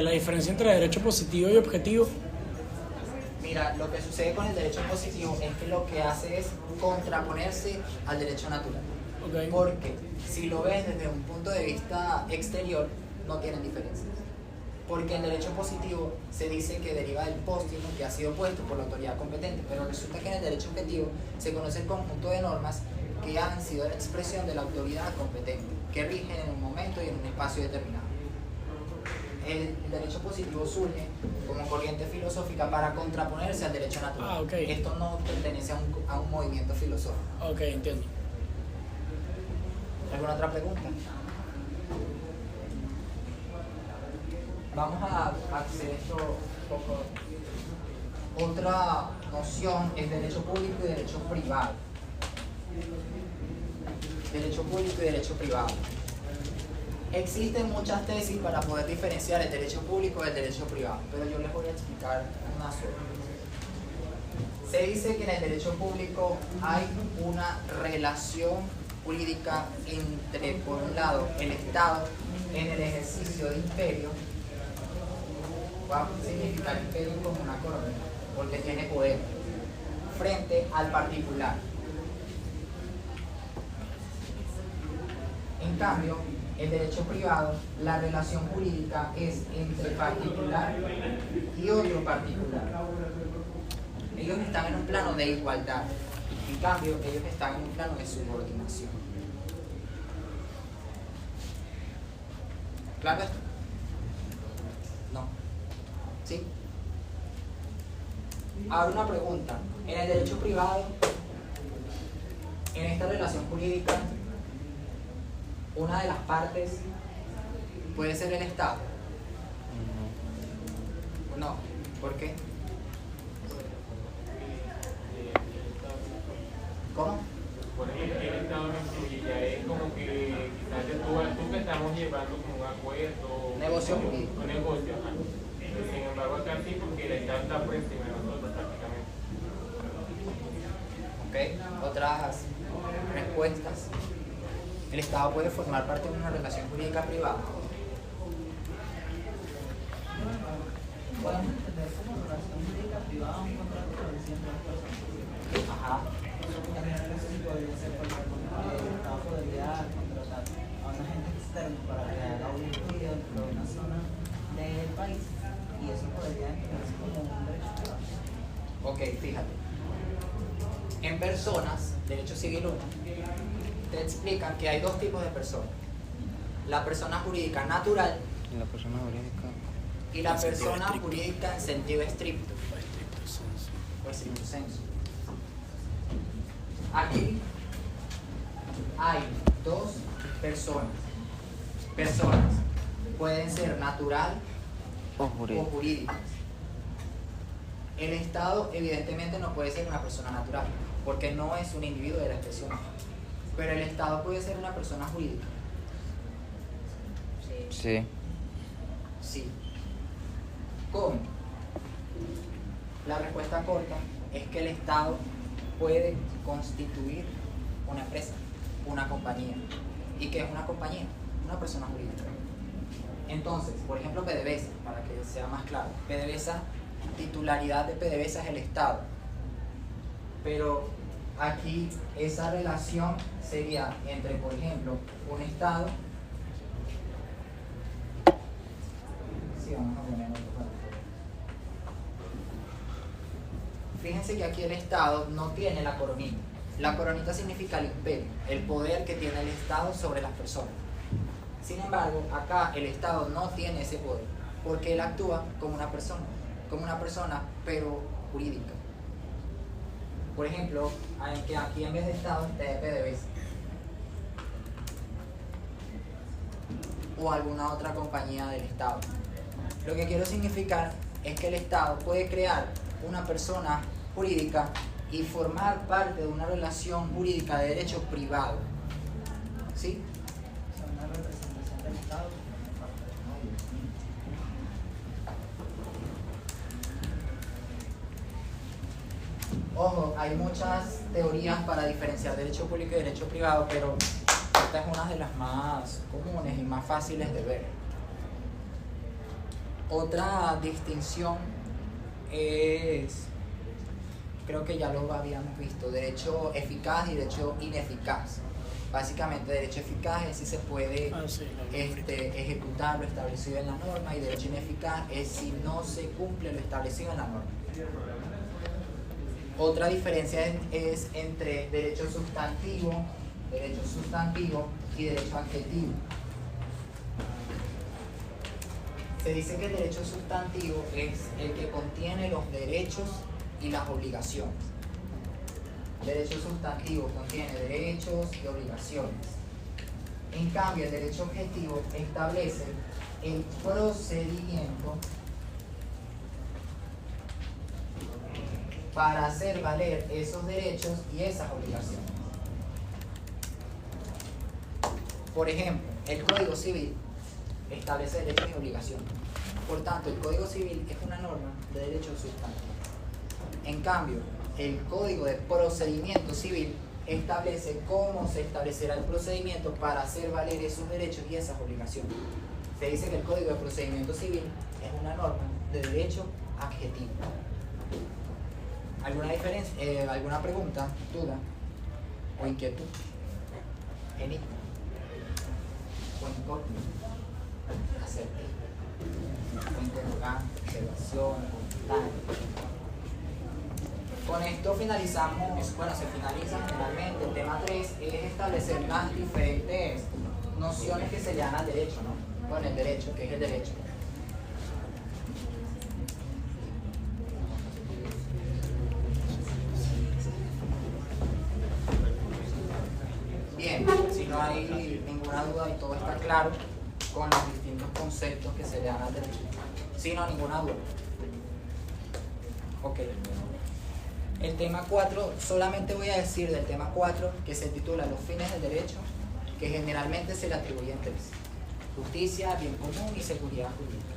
La diferencia entre derecho positivo y objetivo. Mira, lo que sucede con el derecho positivo es que lo que hace es contraponerse al derecho natural. Okay. Porque si lo ves desde un punto de vista exterior, no tienen diferencias. Porque el derecho positivo se dice que deriva del póstumo que ha sido puesto por la autoridad competente, pero resulta que en el derecho objetivo se conoce el conjunto de normas que han sido la expresión de la autoridad competente, que rigen en un momento y en un espacio determinado. El derecho positivo surge como corriente filosófica para contraponerse al derecho natural. Ah, ok. Esto no pertenece a un movimiento filosófico. Ok, entiendo. ¿Alguna otra pregunta? Vamos a hacer esto un poco. Otra noción es derecho público y derecho privado. Derecho público y derecho privado. Existen muchas tesis para poder diferenciar el derecho público del derecho privado, pero yo les voy a explicar una sola. Se dice que en el derecho público hay una relación jurídica entre, por un lado, el Estado en el ejercicio de imperio. Va a significar imperio como una corona, porque tiene poder, frente al particular. En cambio, el derecho privado, la relación jurídica es entre particular y otro particular. Ellos están en un plano de igualdad, en cambio, ellos están en un plano de subordinación. ¿Claro esto? No. ¿Sí? Ahora una pregunta. En el derecho privado, en esta relación jurídica, una de las partes puede ser el Estado. No. ¿Por qué? ¿Cómo? Por ejemplo, el Estado ya es como que quizás tú que estamos llevando como un acuerdo, Negocio jurídico. un negocio, ajá. Sin embargo, acá sí, porque el Estado está por encima de nosotros prácticamente. ¿Ok? Otras respuestas. El Estado puede formar parte de una relación jurídica privada. Podemos entender como relación jurídica privada un contrato establecido entre las personas. Ajá. En general eso sí podría ser, por ejemplo, el Estado podría contratar a un agente externo para que haga un estudio dentro de una zona del país y eso podría entenderse como un derecho privado. Ok, fíjate. En personas, derecho civil 1, te explican que hay dos tipos de personas. La persona jurídica natural La persona jurídica. y la En sentido persona estricto. jurídica en sentido estricto Estricto sensu. o estricto sensu. Aquí hay dos personas. Personas pueden ser natural O o jurídica. jurídicas. El Estado evidentemente no puede ser una persona natural, porque no es un individuo de la expresión. Pero el Estado puede ser una persona jurídica. Sí. Sí. ¿Cómo? La respuesta corta es que el Estado puede constituir una empresa, una compañía. ¿Y qué es una compañía? Una persona jurídica. Entonces, por ejemplo, PDVSA, para que sea más claro. PDVSA, titularidad de PDVSA es el Estado. Pero aquí esa relación sería entre, por ejemplo, un Estado. Sí, vamos a poner otro para que- Fíjense que aquí el Estado no tiene la coronita. La coronita significa el imperio, el poder que tiene el Estado sobre las personas. Sin embargo, acá el Estado no tiene ese poder, porque él actúa como una persona, pero jurídica. Por ejemplo, que aquí en vez de Estado esté PDVSA. O alguna otra compañía del Estado. Lo que quiero significar es que el Estado puede crear una persona jurídica y formar parte de una relación jurídica de derecho privado. ¿Sí? O sea, una representación del Estado como parte del Ojo, hay muchas teorías para diferenciar derecho público y derecho privado, pero esta es una de las más comunes y más fáciles de ver. Otra distinción es, creo que ya lo habíamos visto, derecho eficaz y derecho ineficaz. Básicamente, derecho eficaz es si se puede Sí, lo habíamos visto. ejecutar lo establecido en la norma, y derecho ineficaz es si no se cumple lo establecido en la norma. Otra diferencia es entre derecho sustantivo y derecho adjetivo. Se dice que el derecho sustantivo es el que contiene los derechos y las obligaciones. Derecho sustantivo contiene derechos y obligaciones. En cambio, el derecho objetivo establece el procedimiento para hacer valer esos derechos y esas obligaciones. Por ejemplo, el Código Civil establece derechos y obligaciones. Por tanto, el Código Civil es una norma de derecho sustantivo. En cambio, el Código de Procedimiento Civil establece cómo se establecerá el procedimiento para hacer valer esos derechos y esas obligaciones. Se dice que el Código de Procedimiento Civil es una norma de derecho adjetivo. ¿Alguna diferencia? ¿Alguna pregunta, duda o inquietud? Enigma o incógnita, acertijo o interrogante, observación, comentario. Con esto finalizamos, bueno, se finaliza generalmente. El tema 3 es establecer las diferentes nociones que se le dan al derecho, ¿no? Bueno, el derecho, ¿qué es el derecho? Bien, si no hay ninguna duda y todo está claro con los distintos conceptos que se le dan al derecho. Si no, ninguna duda. Ok. El tema 4, solamente voy a decir del tema 4 que se titula Los fines del derecho, que generalmente se le atribuyen tres: justicia, bien común y seguridad jurídica.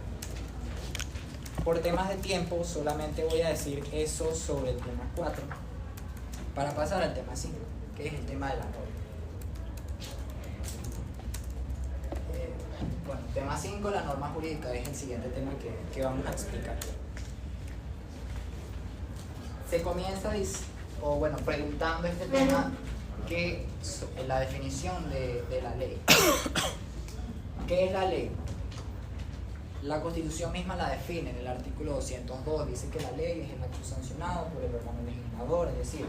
Por temas de tiempo, solamente voy a decir eso sobre el tema 4, para pasar al tema 5, que es el tema de la norma. Bueno, tema 5, la norma jurídica, es el siguiente tema que vamos a explicar. Se comienza preguntando este tema, que la definición de la ley. ¿Qué es la ley? La Constitución misma la define en el artículo 202, dice que la ley es el acto sancionado por el órgano legislador, es decir,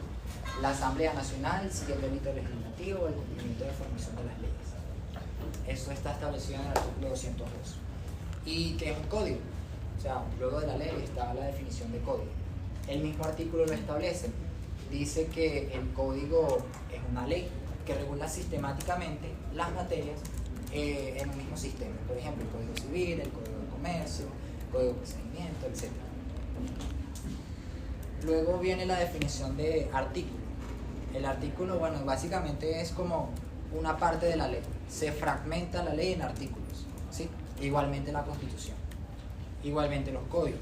la Asamblea Nacional sigue el delito legislativo, el cumplimiento de la formación de las leyes. Eso está establecido en el artículo 202. ¿Y qué es un código? O sea, luego de la ley está la definición de código. El mismo artículo lo establece. Dice que el código es una ley que regula sistemáticamente las materias en un mismo sistema. Por ejemplo, el Código Civil, el Código de Comercio, el Código de Procedimiento, etc. Luego viene la definición de artículo. El artículo, bueno, básicamente es como una parte de la ley. Se fragmenta la ley en artículos, ¿sí? Igualmente la Constitución, igualmente los códigos.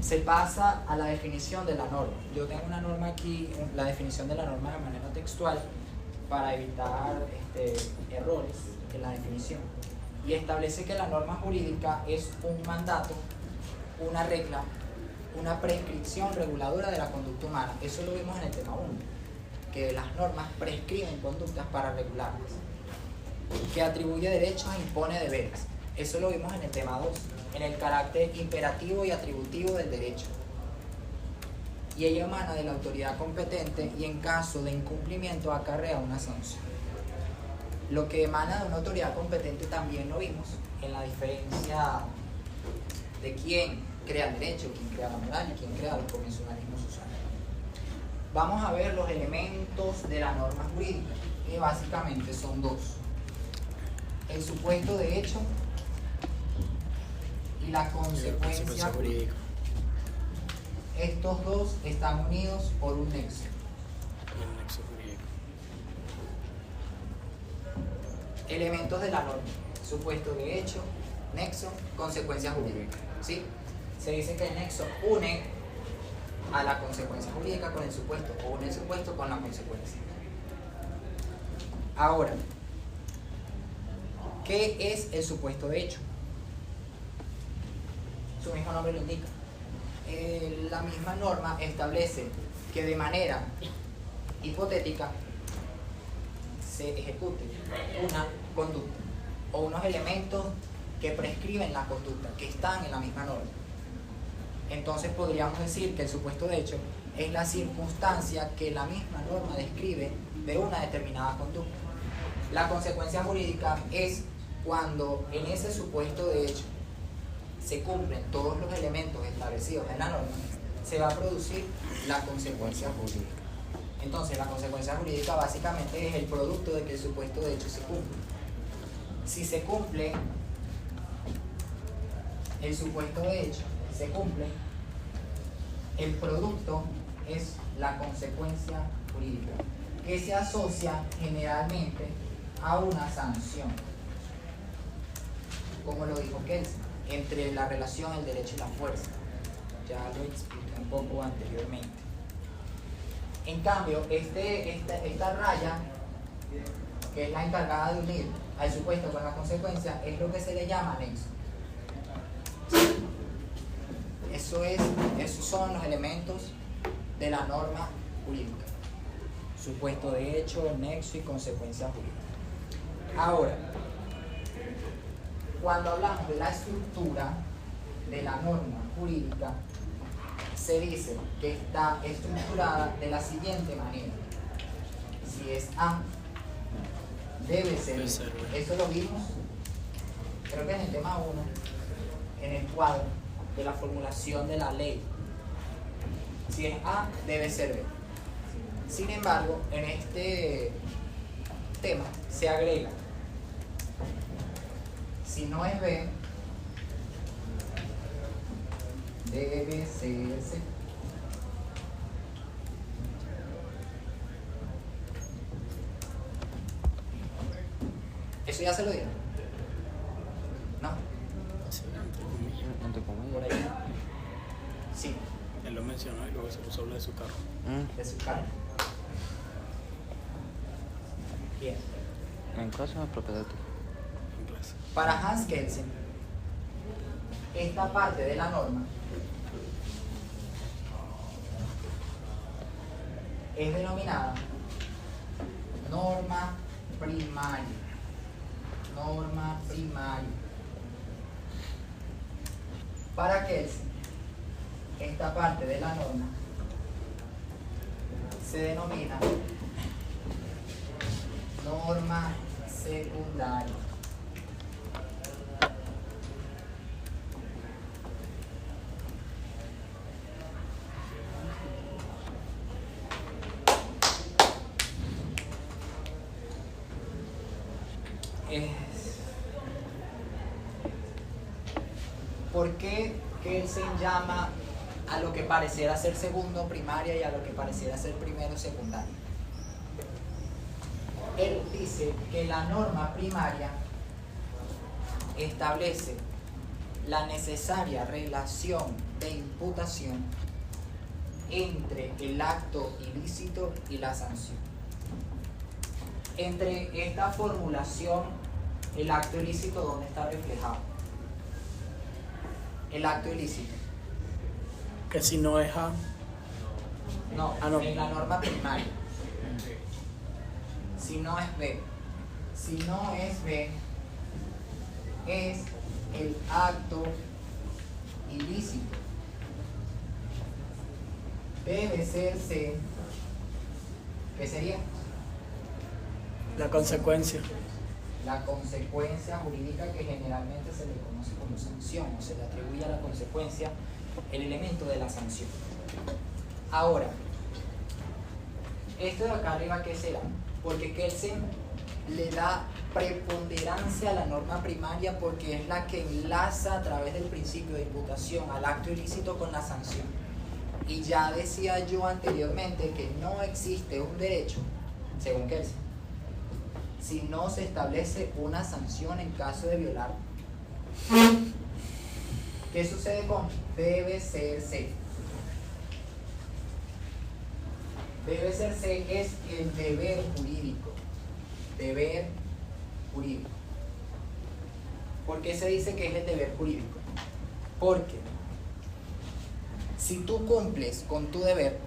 Se pasa a la definición de la norma. Yo tengo una norma aquí, la definición de la norma de manera textual, para evitar errores en la definición. Y establece que la norma jurídica es un mandato, una regla, una prescripción reguladora de la conducta humana. Eso lo vimos en el tema 1, que las normas prescriben conductas para regularlas, que atribuye derechos e impone deberes. Eso lo vimos en el tema 2, en el carácter imperativo y atributivo del derecho. Y ella emana de la autoridad competente y en caso de incumplimiento acarrea una sanción. Lo que emana de una autoridad competente también lo vimos en la diferencia de quién crea el derecho, quién crea la moral y quién crea los convencionalismos sociales. Vamos a ver los elementos de la norma jurídica, que básicamente son dos: el supuesto de hecho y la consecuencia jurídica. Estos dos están unidos por un nexo. El nexo jurídico. Elementos de la norma: supuesto de hecho, nexo, consecuencia jurídica. ¿Sí? Se dice que el nexo une a la consecuencia jurídica con el supuesto, o une el supuesto con la consecuencia. Ahora, ¿qué es el supuesto de hecho? Su mismo nombre lo indica. La misma norma establece que de manera hipotética se ejecute una conducta o unos elementos que prescriben la conducta, que están en la misma norma. Entonces podríamos decir que el supuesto de hecho es la circunstancia que la misma norma describe de una determinada conducta. La consecuencia jurídica es cuando en ese supuesto de hecho se cumplen todos los elementos establecidos en la norma, se va a producir la consecuencia jurídica. Entonces la consecuencia jurídica básicamente es el producto de que el supuesto de hecho se cumple. Si se cumple el supuesto de hecho, se cumple, el producto es la consecuencia jurídica, que se asocia generalmente a una sanción, como lo dijo Kelsen, entre la relación, el derecho y la fuerza. Ya lo expliqué un poco anteriormente. En cambio, esta raya, que es la encargada de unir al supuesto con la consecuencia, es lo que se le llama nexo. Esos son los elementos de la norma jurídica: supuesto de hecho, nexo y consecuencia jurídica. Ahora, cuando hablamos de la estructura de la norma jurídica, se dice que está estructurada de la siguiente manera: si es A, debe ser B. Eso lo vimos, creo que en el tema 1, en el cuadro de la formulación de la ley. Si es A, debe ser B. Sin embargo, en este tema se agrega: si no es B, debe ser C. ¿Eso ya se lo dieron? ¿No? Por ahí. Sí. Él lo mencionó y luego se puso a hablar de su carro. De su carro. Bien. En caso de propiedad. En clase. Para Hans Kelsen, esta parte de la norma es denominada norma primaria. Norma primaria. Para Kelsen, esta parte de la norma se denomina norma secundaria. ¿Por qué Kelsen llama a lo que pareciera ser segundo primaria y a lo que pareciera ser primero secundaria? Él dice que la norma primaria establece la necesaria relación de imputación entre el acto ilícito y la sanción. Entre esta formulación, el acto ilícito, ¿dónde está reflejado? El acto ilícito. Que si no es A. No, no. en la norma primaria. Si no es B. Si no es B, es el acto ilícito. Debe ser C. ¿Qué sería? La consecuencia. La consecuencia jurídica, que generalmente se le conoce como sanción, o se le atribuye a la consecuencia el elemento de la sanción. Ahora, esto de acá arriba, ¿qué será? Porque Kelsen le da preponderancia a la norma primaria porque es la que enlaza a través del principio de imputación al acto ilícito con la sanción. Y ya decía yo anteriormente que no existe un derecho, según Kelsen, si no se establece una sanción en caso de violar. ¿Qué sucede con debe ser C? Debe ser C es el deber jurídico. Deber jurídico. ¿Por qué se dice que es el deber jurídico? Porque si tú cumples con tu deber,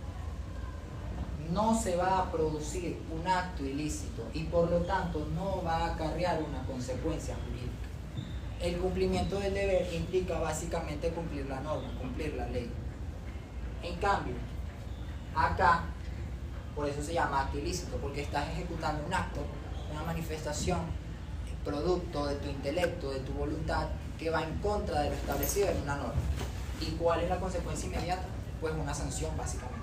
no se va a producir un acto ilícito y por lo tanto no va a acarrear una consecuencia jurídica. el cumplimiento del deber implica básicamente cumplir la norma, cumplir la ley. En cambio, acá, por eso se llama acto ilícito, porque estás ejecutando un acto, una manifestación, producto de tu intelecto, de tu voluntad, que va en contra de lo establecido en una norma. ¿Y cuál es la consecuencia inmediata? Pues una sanción, básicamente.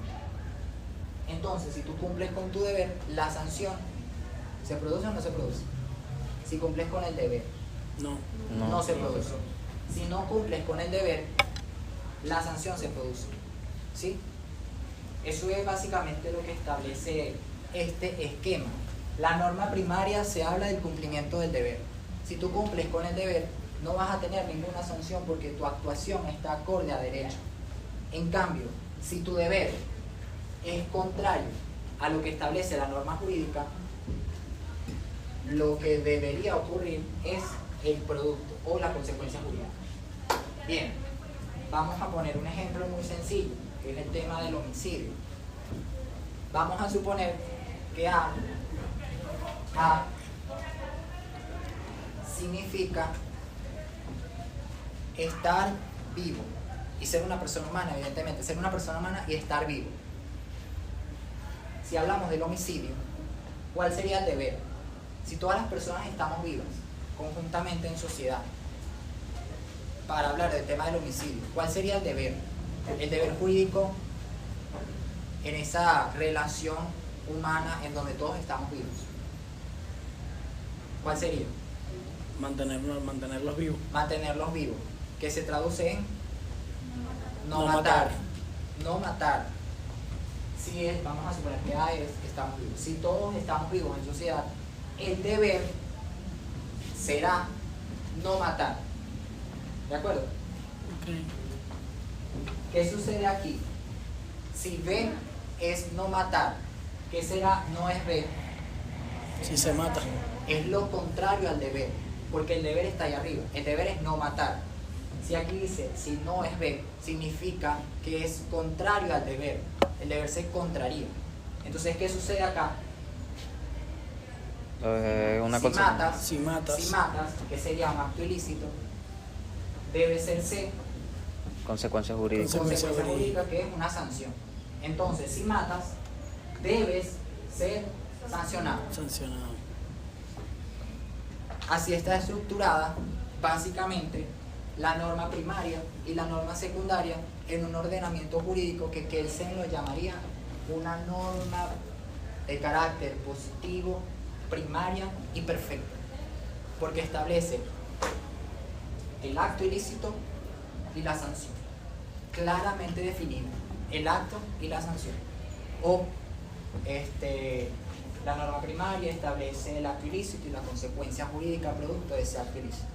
Entonces, si tú cumples con tu deber, la sanción ¿se produce o no se produce? Si cumples con el deber, no se produce. Si no cumples con el deber, la sanción se produce. ¿Sí? Eso es básicamente lo que establece este esquema. La norma primaria se habla del cumplimiento del deber. Si tú cumples con el deber, no vas a tener ninguna sanción porque tu actuación está acorde a derecho. En cambio, si tu deber es contrario a lo que establece la norma jurídica, lo que debería ocurrir es el producto o la consecuencia jurídica. Bien, vamos a poner un ejemplo muy sencillo, que es el tema del homicidio. Vamos a suponer que A significa estar vivo y ser una persona humana, evidentemente, ser una persona humana y estar vivo. Si hablamos del homicidio, ¿cuál sería el deber? Si todas las personas estamos vivas, conjuntamente en sociedad, para hablar del tema del homicidio, ¿cuál sería el deber? El deber jurídico en esa relación humana en donde todos estamos vivos. ¿Cuál sería? Mantenerlos vivos. Mantenerlos vivos, que se traduce en no matar. No matar. Si es, vamos a suponer que A es que estamos vivos. Si todos estamos vivos en sociedad, el deber será no matar. ¿De acuerdo? Okay. ¿Qué sucede aquí? Si B es no matar, ¿qué será no es B? Si se mata. Es lo contrario al deber, porque el deber está ahí arriba. El deber es no matar. Si aquí dice si no es B, significa que es contrario al deber. El deber se contraría. Entonces, ¿qué sucede acá? Si matas, que sería un acto ilícito, debe ser C. Consecuencia jurídica. Consecuencia jurídica, que es una sanción. Entonces, si matas, debes ser sancionado. Así está estructurada básicamente la norma primaria y la norma secundaria en un ordenamiento jurídico que Kelsen lo llamaría una norma de carácter positivo, primaria y perfecta, porque establece el acto ilícito y la sanción, claramente definido, el acto y la sanción. O la norma primaria establece el acto ilícito y la consecuencia jurídica producto de ese acto ilícito.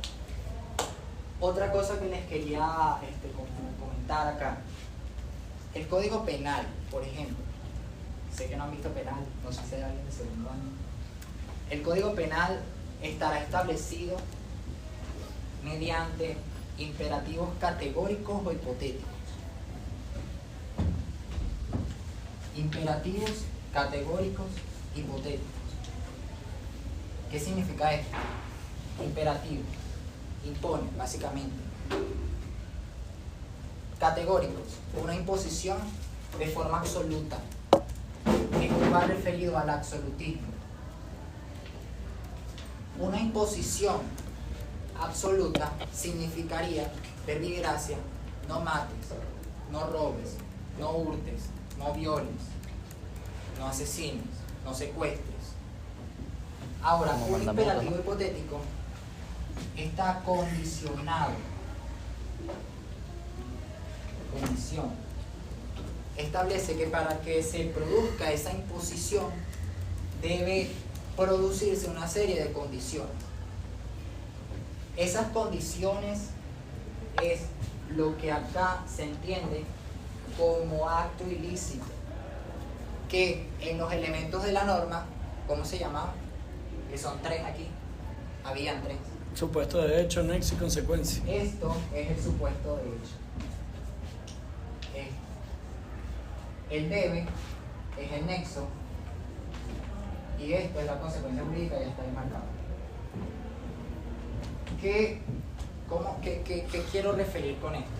Otra cosa que les quería comentar acá, el Código Penal, por ejemplo. Sé que no han visto penal, no sé si hay alguien de segundo año. El Código Penal estará establecido mediante imperativos categóricos o hipotéticos. Imperativos categóricos hipotéticos. ¿Qué significa esto? Imperativo impone, básicamente. Categóricos, una imposición de forma absoluta. Esto va referido al absolutismo. Una imposición absoluta significaría, verbi gracia, no mates, no robes, no hurtes, no violes, no asesines, no secuestres. Ahora, un imperativo hipotético está condicionado. Condición. Establece que para que se produzca esa imposición debe producirse una serie de condiciones. Esas condiciones es lo que acá se entiende como acto ilícito, que en los elementos de la norma, ¿cómo se llamaban? Que son 3 aquí, habían 3. Supuesto de hecho, nexo y consecuencia. Esto es el supuesto de hecho. El debe es el nexo y esto es la consecuencia jurídica, ya está ahí marcado. ¿Qué ¿Qué quiero referir con esto?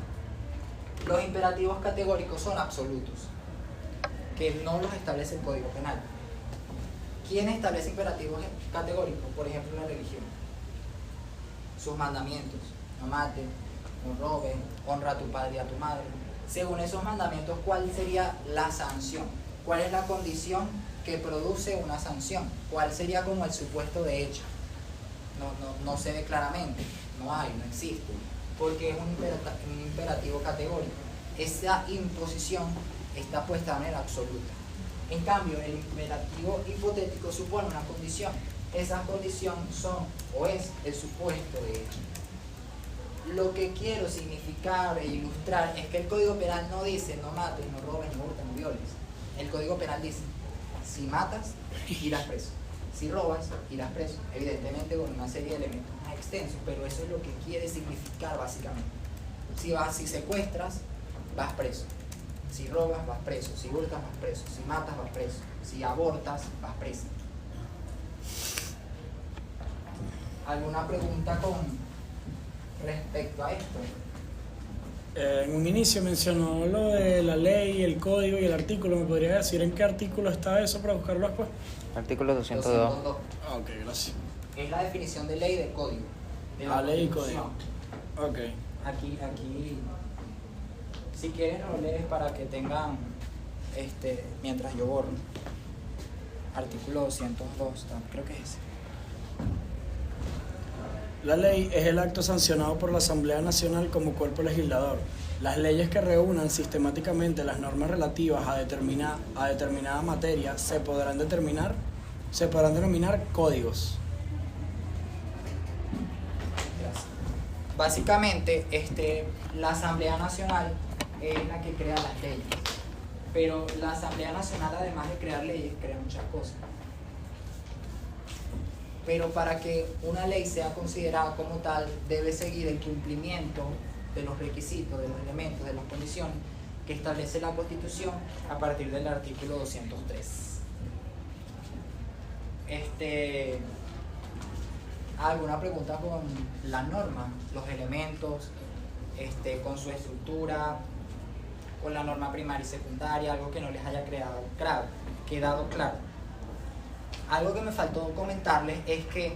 Los imperativos categóricos son absolutos, que no los establece el Código Penal. ¿Quién establece imperativos categóricos? Por ejemplo, la religión. Sus mandamientos: no mates, no robes, honra a tu padre y a tu madre. Según esos mandamientos, ¿cuál sería la sanción? ¿Cuál es la condición que produce una sanción? ¿Cuál sería como el supuesto de hecho? No se ve claramente, no existe, porque es un imperativo categórico. Esa imposición está puesta de manera absoluta. En cambio, el imperativo hipotético supone una condición. Esas condiciones son o es el supuesto de hecho. Lo que quiero significar e ilustrar es que el Código Penal no dice no mates, no robes, no hurtes, no violes. El Código Penal dice: si matas, irás preso. Si robas, irás preso. Evidentemente con una serie de elementos más extensos, pero eso es lo que quiere significar básicamente. Si secuestras, vas preso. Si robas, vas preso. Si hurtas, vas preso. Si matas, vas preso. Si abortas, vas preso. ¿Alguna pregunta con respecto a esto? En un inicio mencionó lo de la ley, el código y el artículo. ¿Me podría decir en qué artículo está eso para buscarlo después? Artículo 202. Ah, ok, gracias. Es la definición de ley y de código. De la Ley y Constitución. código. Ok. Aquí, si quieren lo lees para que tengan, mientras yo borro. Artículo 202, creo que es ese. La ley es el acto sancionado por la Asamblea Nacional como cuerpo legislador. Las leyes que reúnan sistemáticamente las normas relativas a determinada materia se podrán denominar códigos. Gracias. Básicamente, la Asamblea Nacional es la que crea las leyes. Pero la Asamblea Nacional, además de crear leyes, crea muchas cosas. Pero para que una ley sea considerada como tal, debe seguir el cumplimiento de los requisitos, de los elementos, de las condiciones que establece la Constitución a partir del artículo 203. ¿Alguna pregunta con la norma, los elementos, con su estructura, con la norma primaria y secundaria, algo que no les haya quedado claro? Algo que me faltó comentarles es que,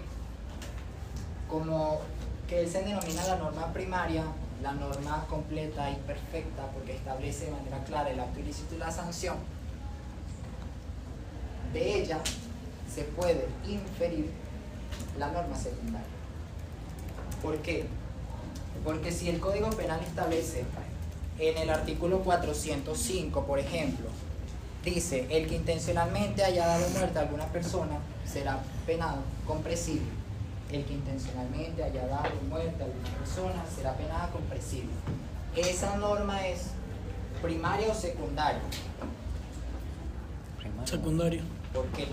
como que él se denomina la norma primaria, la norma completa y perfecta, porque establece de manera clara el acto ilícito y la sanción, de ella se puede inferir la norma secundaria. ¿Por qué? Porque si el Código Penal establece en el artículo 405, por ejemplo, dice: el que intencionalmente haya dado muerte a alguna persona será penado con presidio. El que intencionalmente haya dado muerte a alguna persona será penado con presidio. ¿Esa norma es primaria o secundaria? Secundario. ¿Por qué?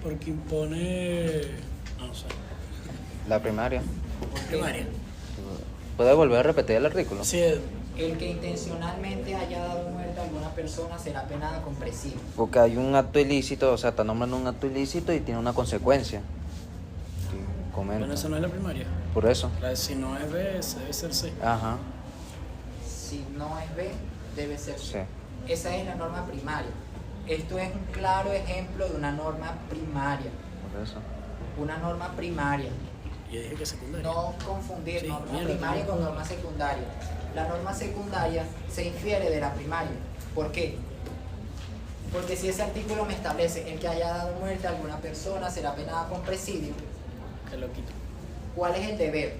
Porque impone... no sé. La primaria. ¿Por qué? Primaria. ¿Puede volver a repetir el artículo? Sí, El que intencionalmente haya dado muerte a alguna persona será penado con presidio. Porque hay un acto ilícito, o sea, está nombrando un acto ilícito y tiene una consecuencia. Sí, comenta. bueno, esa no es la primaria. Por eso. La de si no es B, debe ser C. Ajá. Si no es B, debe ser C. Sí. Esa es la norma primaria. Esto es un claro ejemplo de una norma primaria. Por eso. Una norma primaria. Yo dije que secundaria. No confundir Sí, norma mierda, primaria también. con norma secundaria. La norma secundaria se infiere de la primaria. ¿Por qué? Porque si ese artículo me establece: el que haya dado muerte a alguna persona será penado con presidio, Que lo quito. ¿cuál es el deber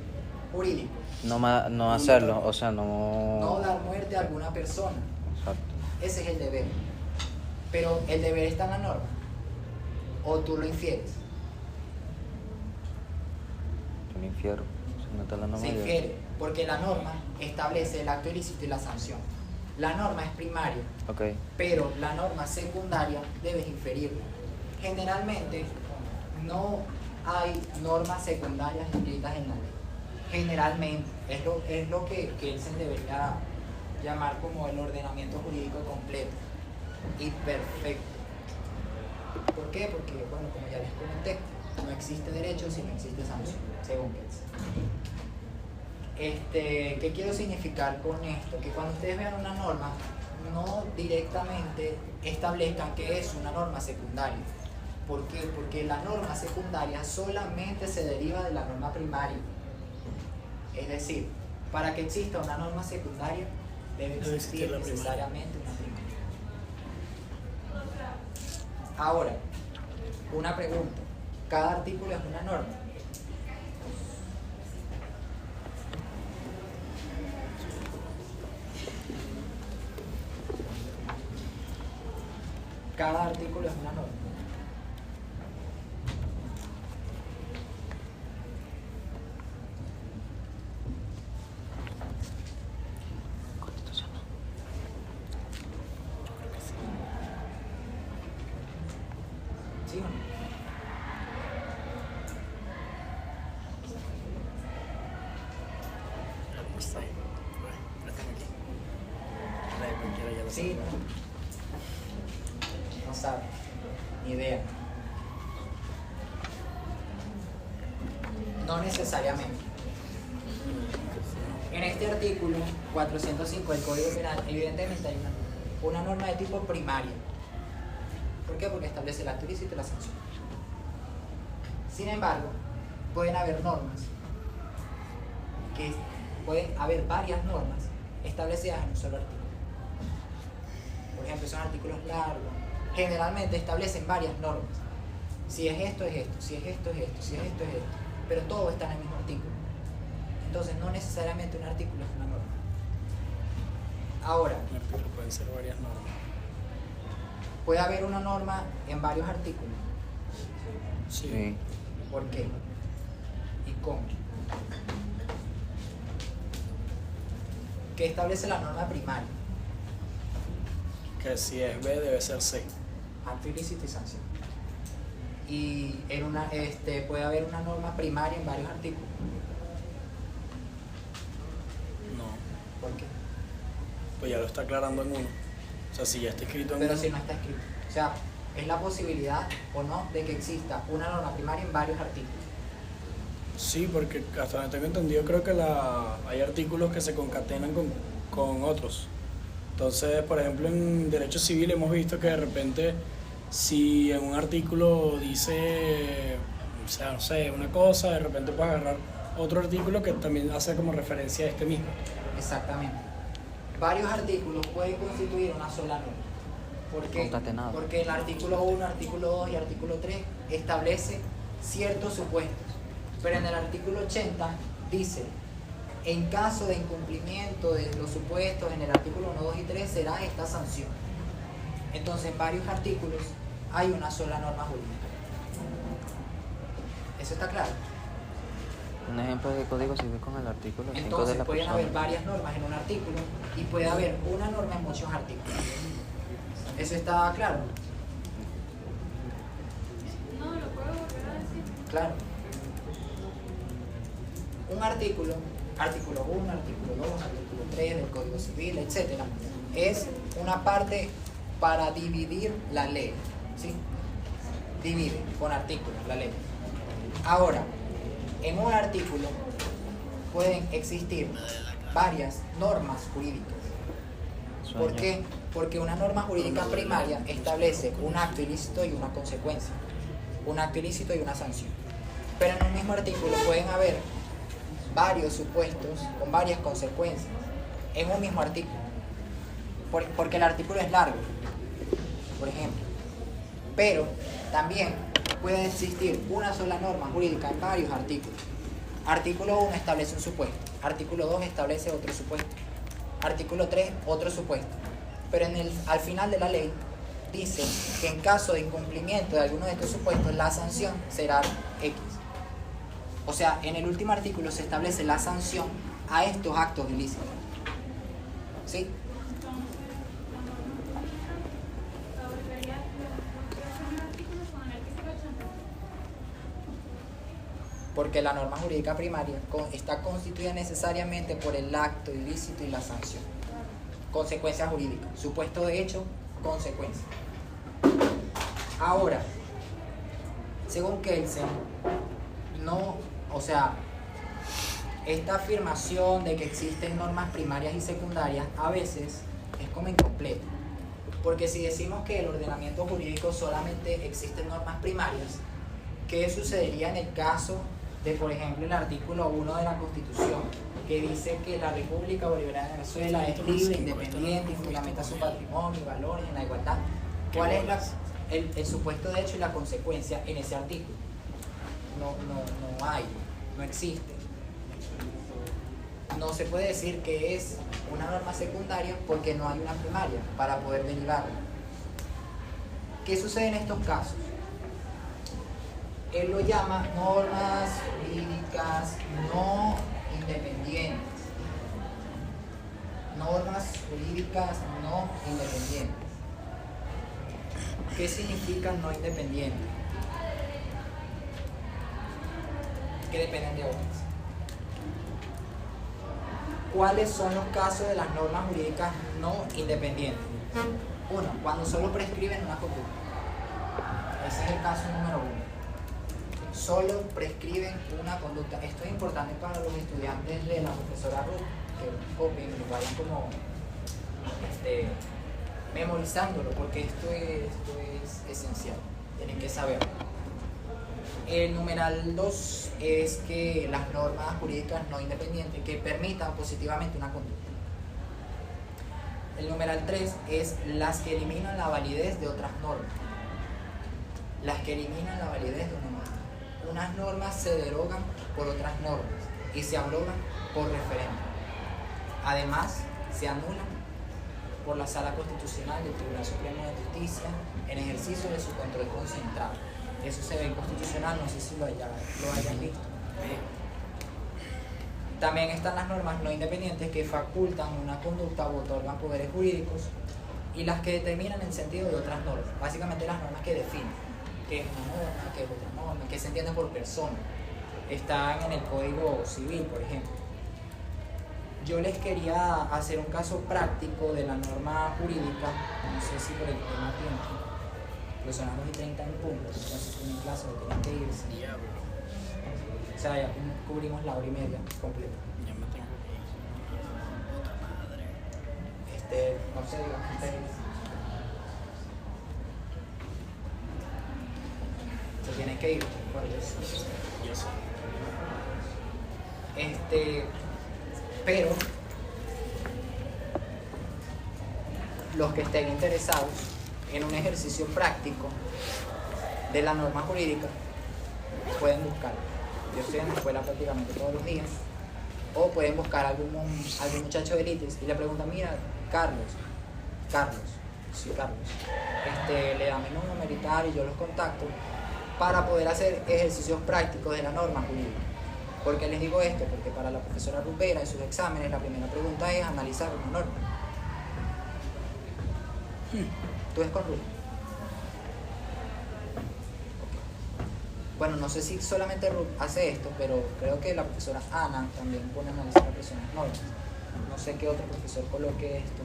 jurídico? No hacerlo, o sea, no... No dar muerte a alguna persona. Exacto. Ese es el deber. Pero el deber está en la norma. ¿O tú lo infieres? Yo lo infiero. Se mete la norma Se y- infiere, porque la norma establece el acto ilícito y la sanción. La norma es primaria, Ok. pero la norma secundaria debes inferirla. Generalmente no hay normas secundarias escritas en la ley. Generalmente es lo que él se debería llamar como el ordenamiento jurídico completo y perfecto. ¿Por qué? Porque, bueno, como ya les comenté, No existe derecho si no existe sanción, según Kelsen. ¿Qué quiero significar con esto? Que cuando ustedes vean una norma, no directamente establezcan que es una norma secundaria. ¿Por qué? Porque la norma secundaria solamente se deriva de la norma primaria. Es decir, para que exista una norma secundaria, debe existir la primaria. necesariamente una primaria. Ahora, una pregunta. ¿Cada artículo es una norma? Cada artículo es una norma. ¿Sí o no? Sí, no sabe, ni idea. No necesariamente. En este artículo 405 del Código Penal, evidentemente hay una norma de tipo primaria. ¿Por qué? Porque establece el acto ilícito y la sanción. Sin embargo, pueden haber varias normas establecidas en un solo artículo. Por ejemplo, son artículos largos. Generalmente establecen varias normas. Si es esto, es esto. Si es esto, es esto. Si es esto, es esto. Pero todo está en el mismo artículo. Entonces, no necesariamente un artículo es una norma. Ahora, Un artículo pueden ser varias normas. puede haber una norma en varios artículos. Sí. ¿Por qué? ¿Y cómo? ¿Qué establece la norma primaria? Que si es B debe ser C. Acto ilícito y sanción. Y puede haber una norma primaria en varios artículos. No, ¿Por qué? pues ya lo está aclarando en uno. O sea, si ya está escrito en Pero uno. si no está escrito. O sea, es la posibilidad o no de que exista una norma primaria en varios artículos. Sí, porque hasta donde tengo entendido creo que hay artículos que se concatenan con otros. Entonces, por ejemplo, en Derecho Civil hemos visto que de repente, si en un artículo dice, o sea, no sé, una cosa, de repente puedes agarrar otro artículo que también hace como referencia a este mismo. Exactamente. Varios artículos pueden constituir una sola norma. ¿Por qué? Concatenado. Porque el artículo 1, artículo 2 y artículo 3 establece ciertos supuestos. Pero en el artículo 80 dice, en caso de incumplimiento de los supuestos en el artículo 1, 2 y 3 será esta sanción. Entonces, en varios artículos hay una sola norma jurídica. ¿Eso está claro? Un ejemplo de código civil con el artículo 5 de Entonces la pueden persona. haber varias normas en un artículo y puede haber una norma en muchos artículos. ¿Eso está claro? No, lo puedo volver a decir. Claro. Un artículo, artículo 1, artículo 2, artículo 3 del Código Civil, etc., es una parte para dividir la ley. ¿Sí? Divide con artículos la ley. Ahora, en un artículo pueden existir varias normas jurídicas. ¿Por qué? Porque una norma jurídica primaria establece un acto ilícito y una consecuencia, un acto ilícito y una sanción. Pero en un mismo artículo pueden haber varios supuestos con varias consecuencias en un mismo artículo, porque el artículo es largo, por ejemplo. Pero también puede existir una sola norma jurídica en varios artículos. Artículo 1 establece un supuesto, artículo 2 establece otro supuesto, artículo 3 otro supuesto. Pero al final de la ley dice que en caso de incumplimiento de alguno de estos supuestos, la sanción será X. O sea, en el último artículo se establece la sanción a estos actos ilícitos. ¿Sí? Porque la norma jurídica primaria está constituida necesariamente por el acto ilícito y la sanción. Consecuencia jurídica. Supuesto de hecho, consecuencia. Ahora, Según Kelsen, no, o sea, esta afirmación de que existen normas primarias y secundarias a veces es como incompleta. Porque si decimos que el ordenamiento jurídico solamente existen normas primarias, ¿qué sucedería en el caso de, por ejemplo, el artículo 1 de la Constitución, que dice que la República Bolivariana de Venezuela es libre, independiente y fundamenta su patrimonio y valores en la igualdad? ¿Cuál es el supuesto de hecho y la consecuencia en ese artículo? No hay, no existe. No se puede decir que es una norma secundaria porque no hay una primaria para poder derivarla. ¿Qué sucede en estos casos? Él lo llama normas jurídicas no independientes. Normas jurídicas no independientes. ¿Qué significa no independiente? Que dependen de otras. ¿Cuáles son los casos de las normas jurídicas no independientes? Uno, cuando solo prescriben una conducta. Ese es el caso número uno. Solo prescriben una conducta. Esto es importante para los estudiantes de la profesora Ruth, que copien y vayan como memorizándolo, porque esto es esencial. Tienen que saberlo. El numeral 2 es que las normas jurídicas no independientes que permitan positivamente una conducta. El numeral 3 es las que eliminan la validez de otras normas. Las que eliminan la validez de una norma. Unas normas se derogan por otras normas y se abrogan por referéndum. Además, se anulan por la Sala Constitucional del Tribunal Supremo de Justicia en ejercicio de su control concentrado. Eso se ve en Constitucional, no sé si lo hayan visto. También están las normas no independientes que facultan una conducta o otorgan poderes jurídicos, y las que determinan el sentido de otras normas. Básicamente las normas que definen qué es una norma, qué es otra norma, qué se entiende por persona. Están en el Código Civil, por ejemplo. Yo les quería hacer un caso práctico de la norma jurídica, no sé si por el tema tiempo. Pero son las 2:30 en punto, entonces tienen clase, no tienen que irse. O sea, ya cubrimos la hora y media completa. Ya me tengo que ir. Puta madre. No sé, digamos que se tienen que ir, por eso. Yo sé. Pero los que estén interesados en un ejercicio práctico de la norma jurídica pueden buscar. Yo estoy en la escuela prácticamente todos los días, o pueden buscar algún muchacho de ITES y le preguntan: mira, Carlos, le dan mi número y tal, y yo los contacto para poder hacer ejercicios prácticos de la norma jurídica. ¿Por qué les digo esto? Porque para la profesora Rupera en sus exámenes la primera pregunta es analizar una norma. ¿Tú ves con Ruth? Bueno, no sé si solamente Ruth hace esto, pero creo que la profesora Ana también pone a analizar las normas. No sé qué otro profesor coloque esto.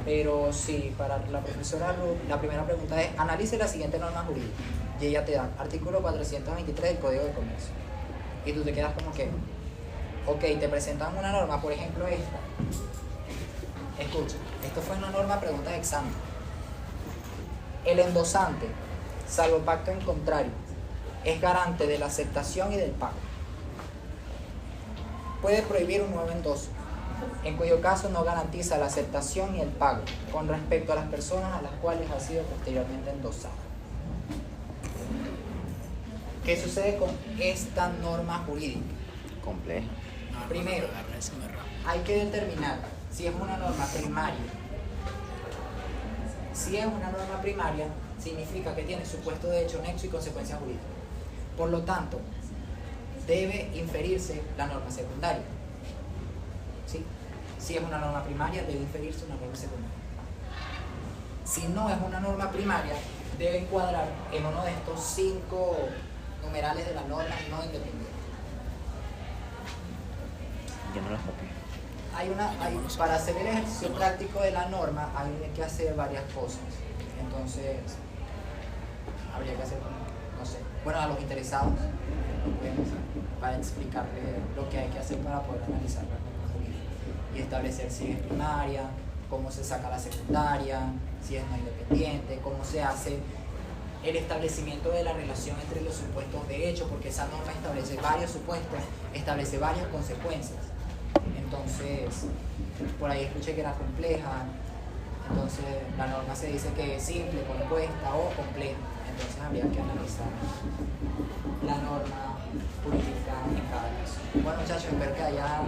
Pero sí, para la profesora Ruth, la primera pregunta es: analice la siguiente norma jurídica. Y ella te da artículo 423 del Código de Comercio. Y tú te quedas como que, ok, te presentan una norma, por ejemplo esta. Escucha, esto fue una norma pregunta de examen. El endosante, salvo pacto en contrario, es garante de la aceptación y del pago. Puede prohibir un nuevo endoso, en cuyo caso no garantiza la aceptación y el pago con respecto a las personas a las cuales ha sido posteriormente endosado. ¿Qué sucede con esta norma jurídica? Complejo. Primero, hay que determinar si es una norma primaria. Si es una norma primaria, significa que tiene supuesto de hecho, nexo y consecuencia jurídica. Por lo tanto, debe inferirse la norma secundaria. ¿Sí? Si es una norma primaria, debe inferirse una norma secundaria. Si no es una norma primaria, debe encuadrar en uno de estos 5 numerales de la norma no independiente. Yo no lo copié. Para hacer el ejercicio práctico de la norma hay que hacer varias cosas. Entonces, habría que hacer, no sé, bueno, a los interesados, para explicarles lo que hay que hacer para poder analizar la norma jurídica y establecer si es primaria, cómo se saca la secundaria, si es no independiente, cómo se hace el establecimiento de la relación entre los supuestos de hecho, porque esa norma establece varios supuestos, establece varias consecuencias. Entonces, por ahí escuché que era compleja, entonces la norma se dice que es simple, compuesta o compleja, entonces habría que analizar la norma jurídica en cada caso. Bueno, muchachos, espero que haya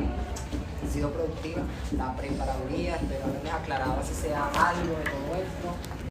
sido productiva la preparaduría, espero haberles aclarado si sea algo de todo esto.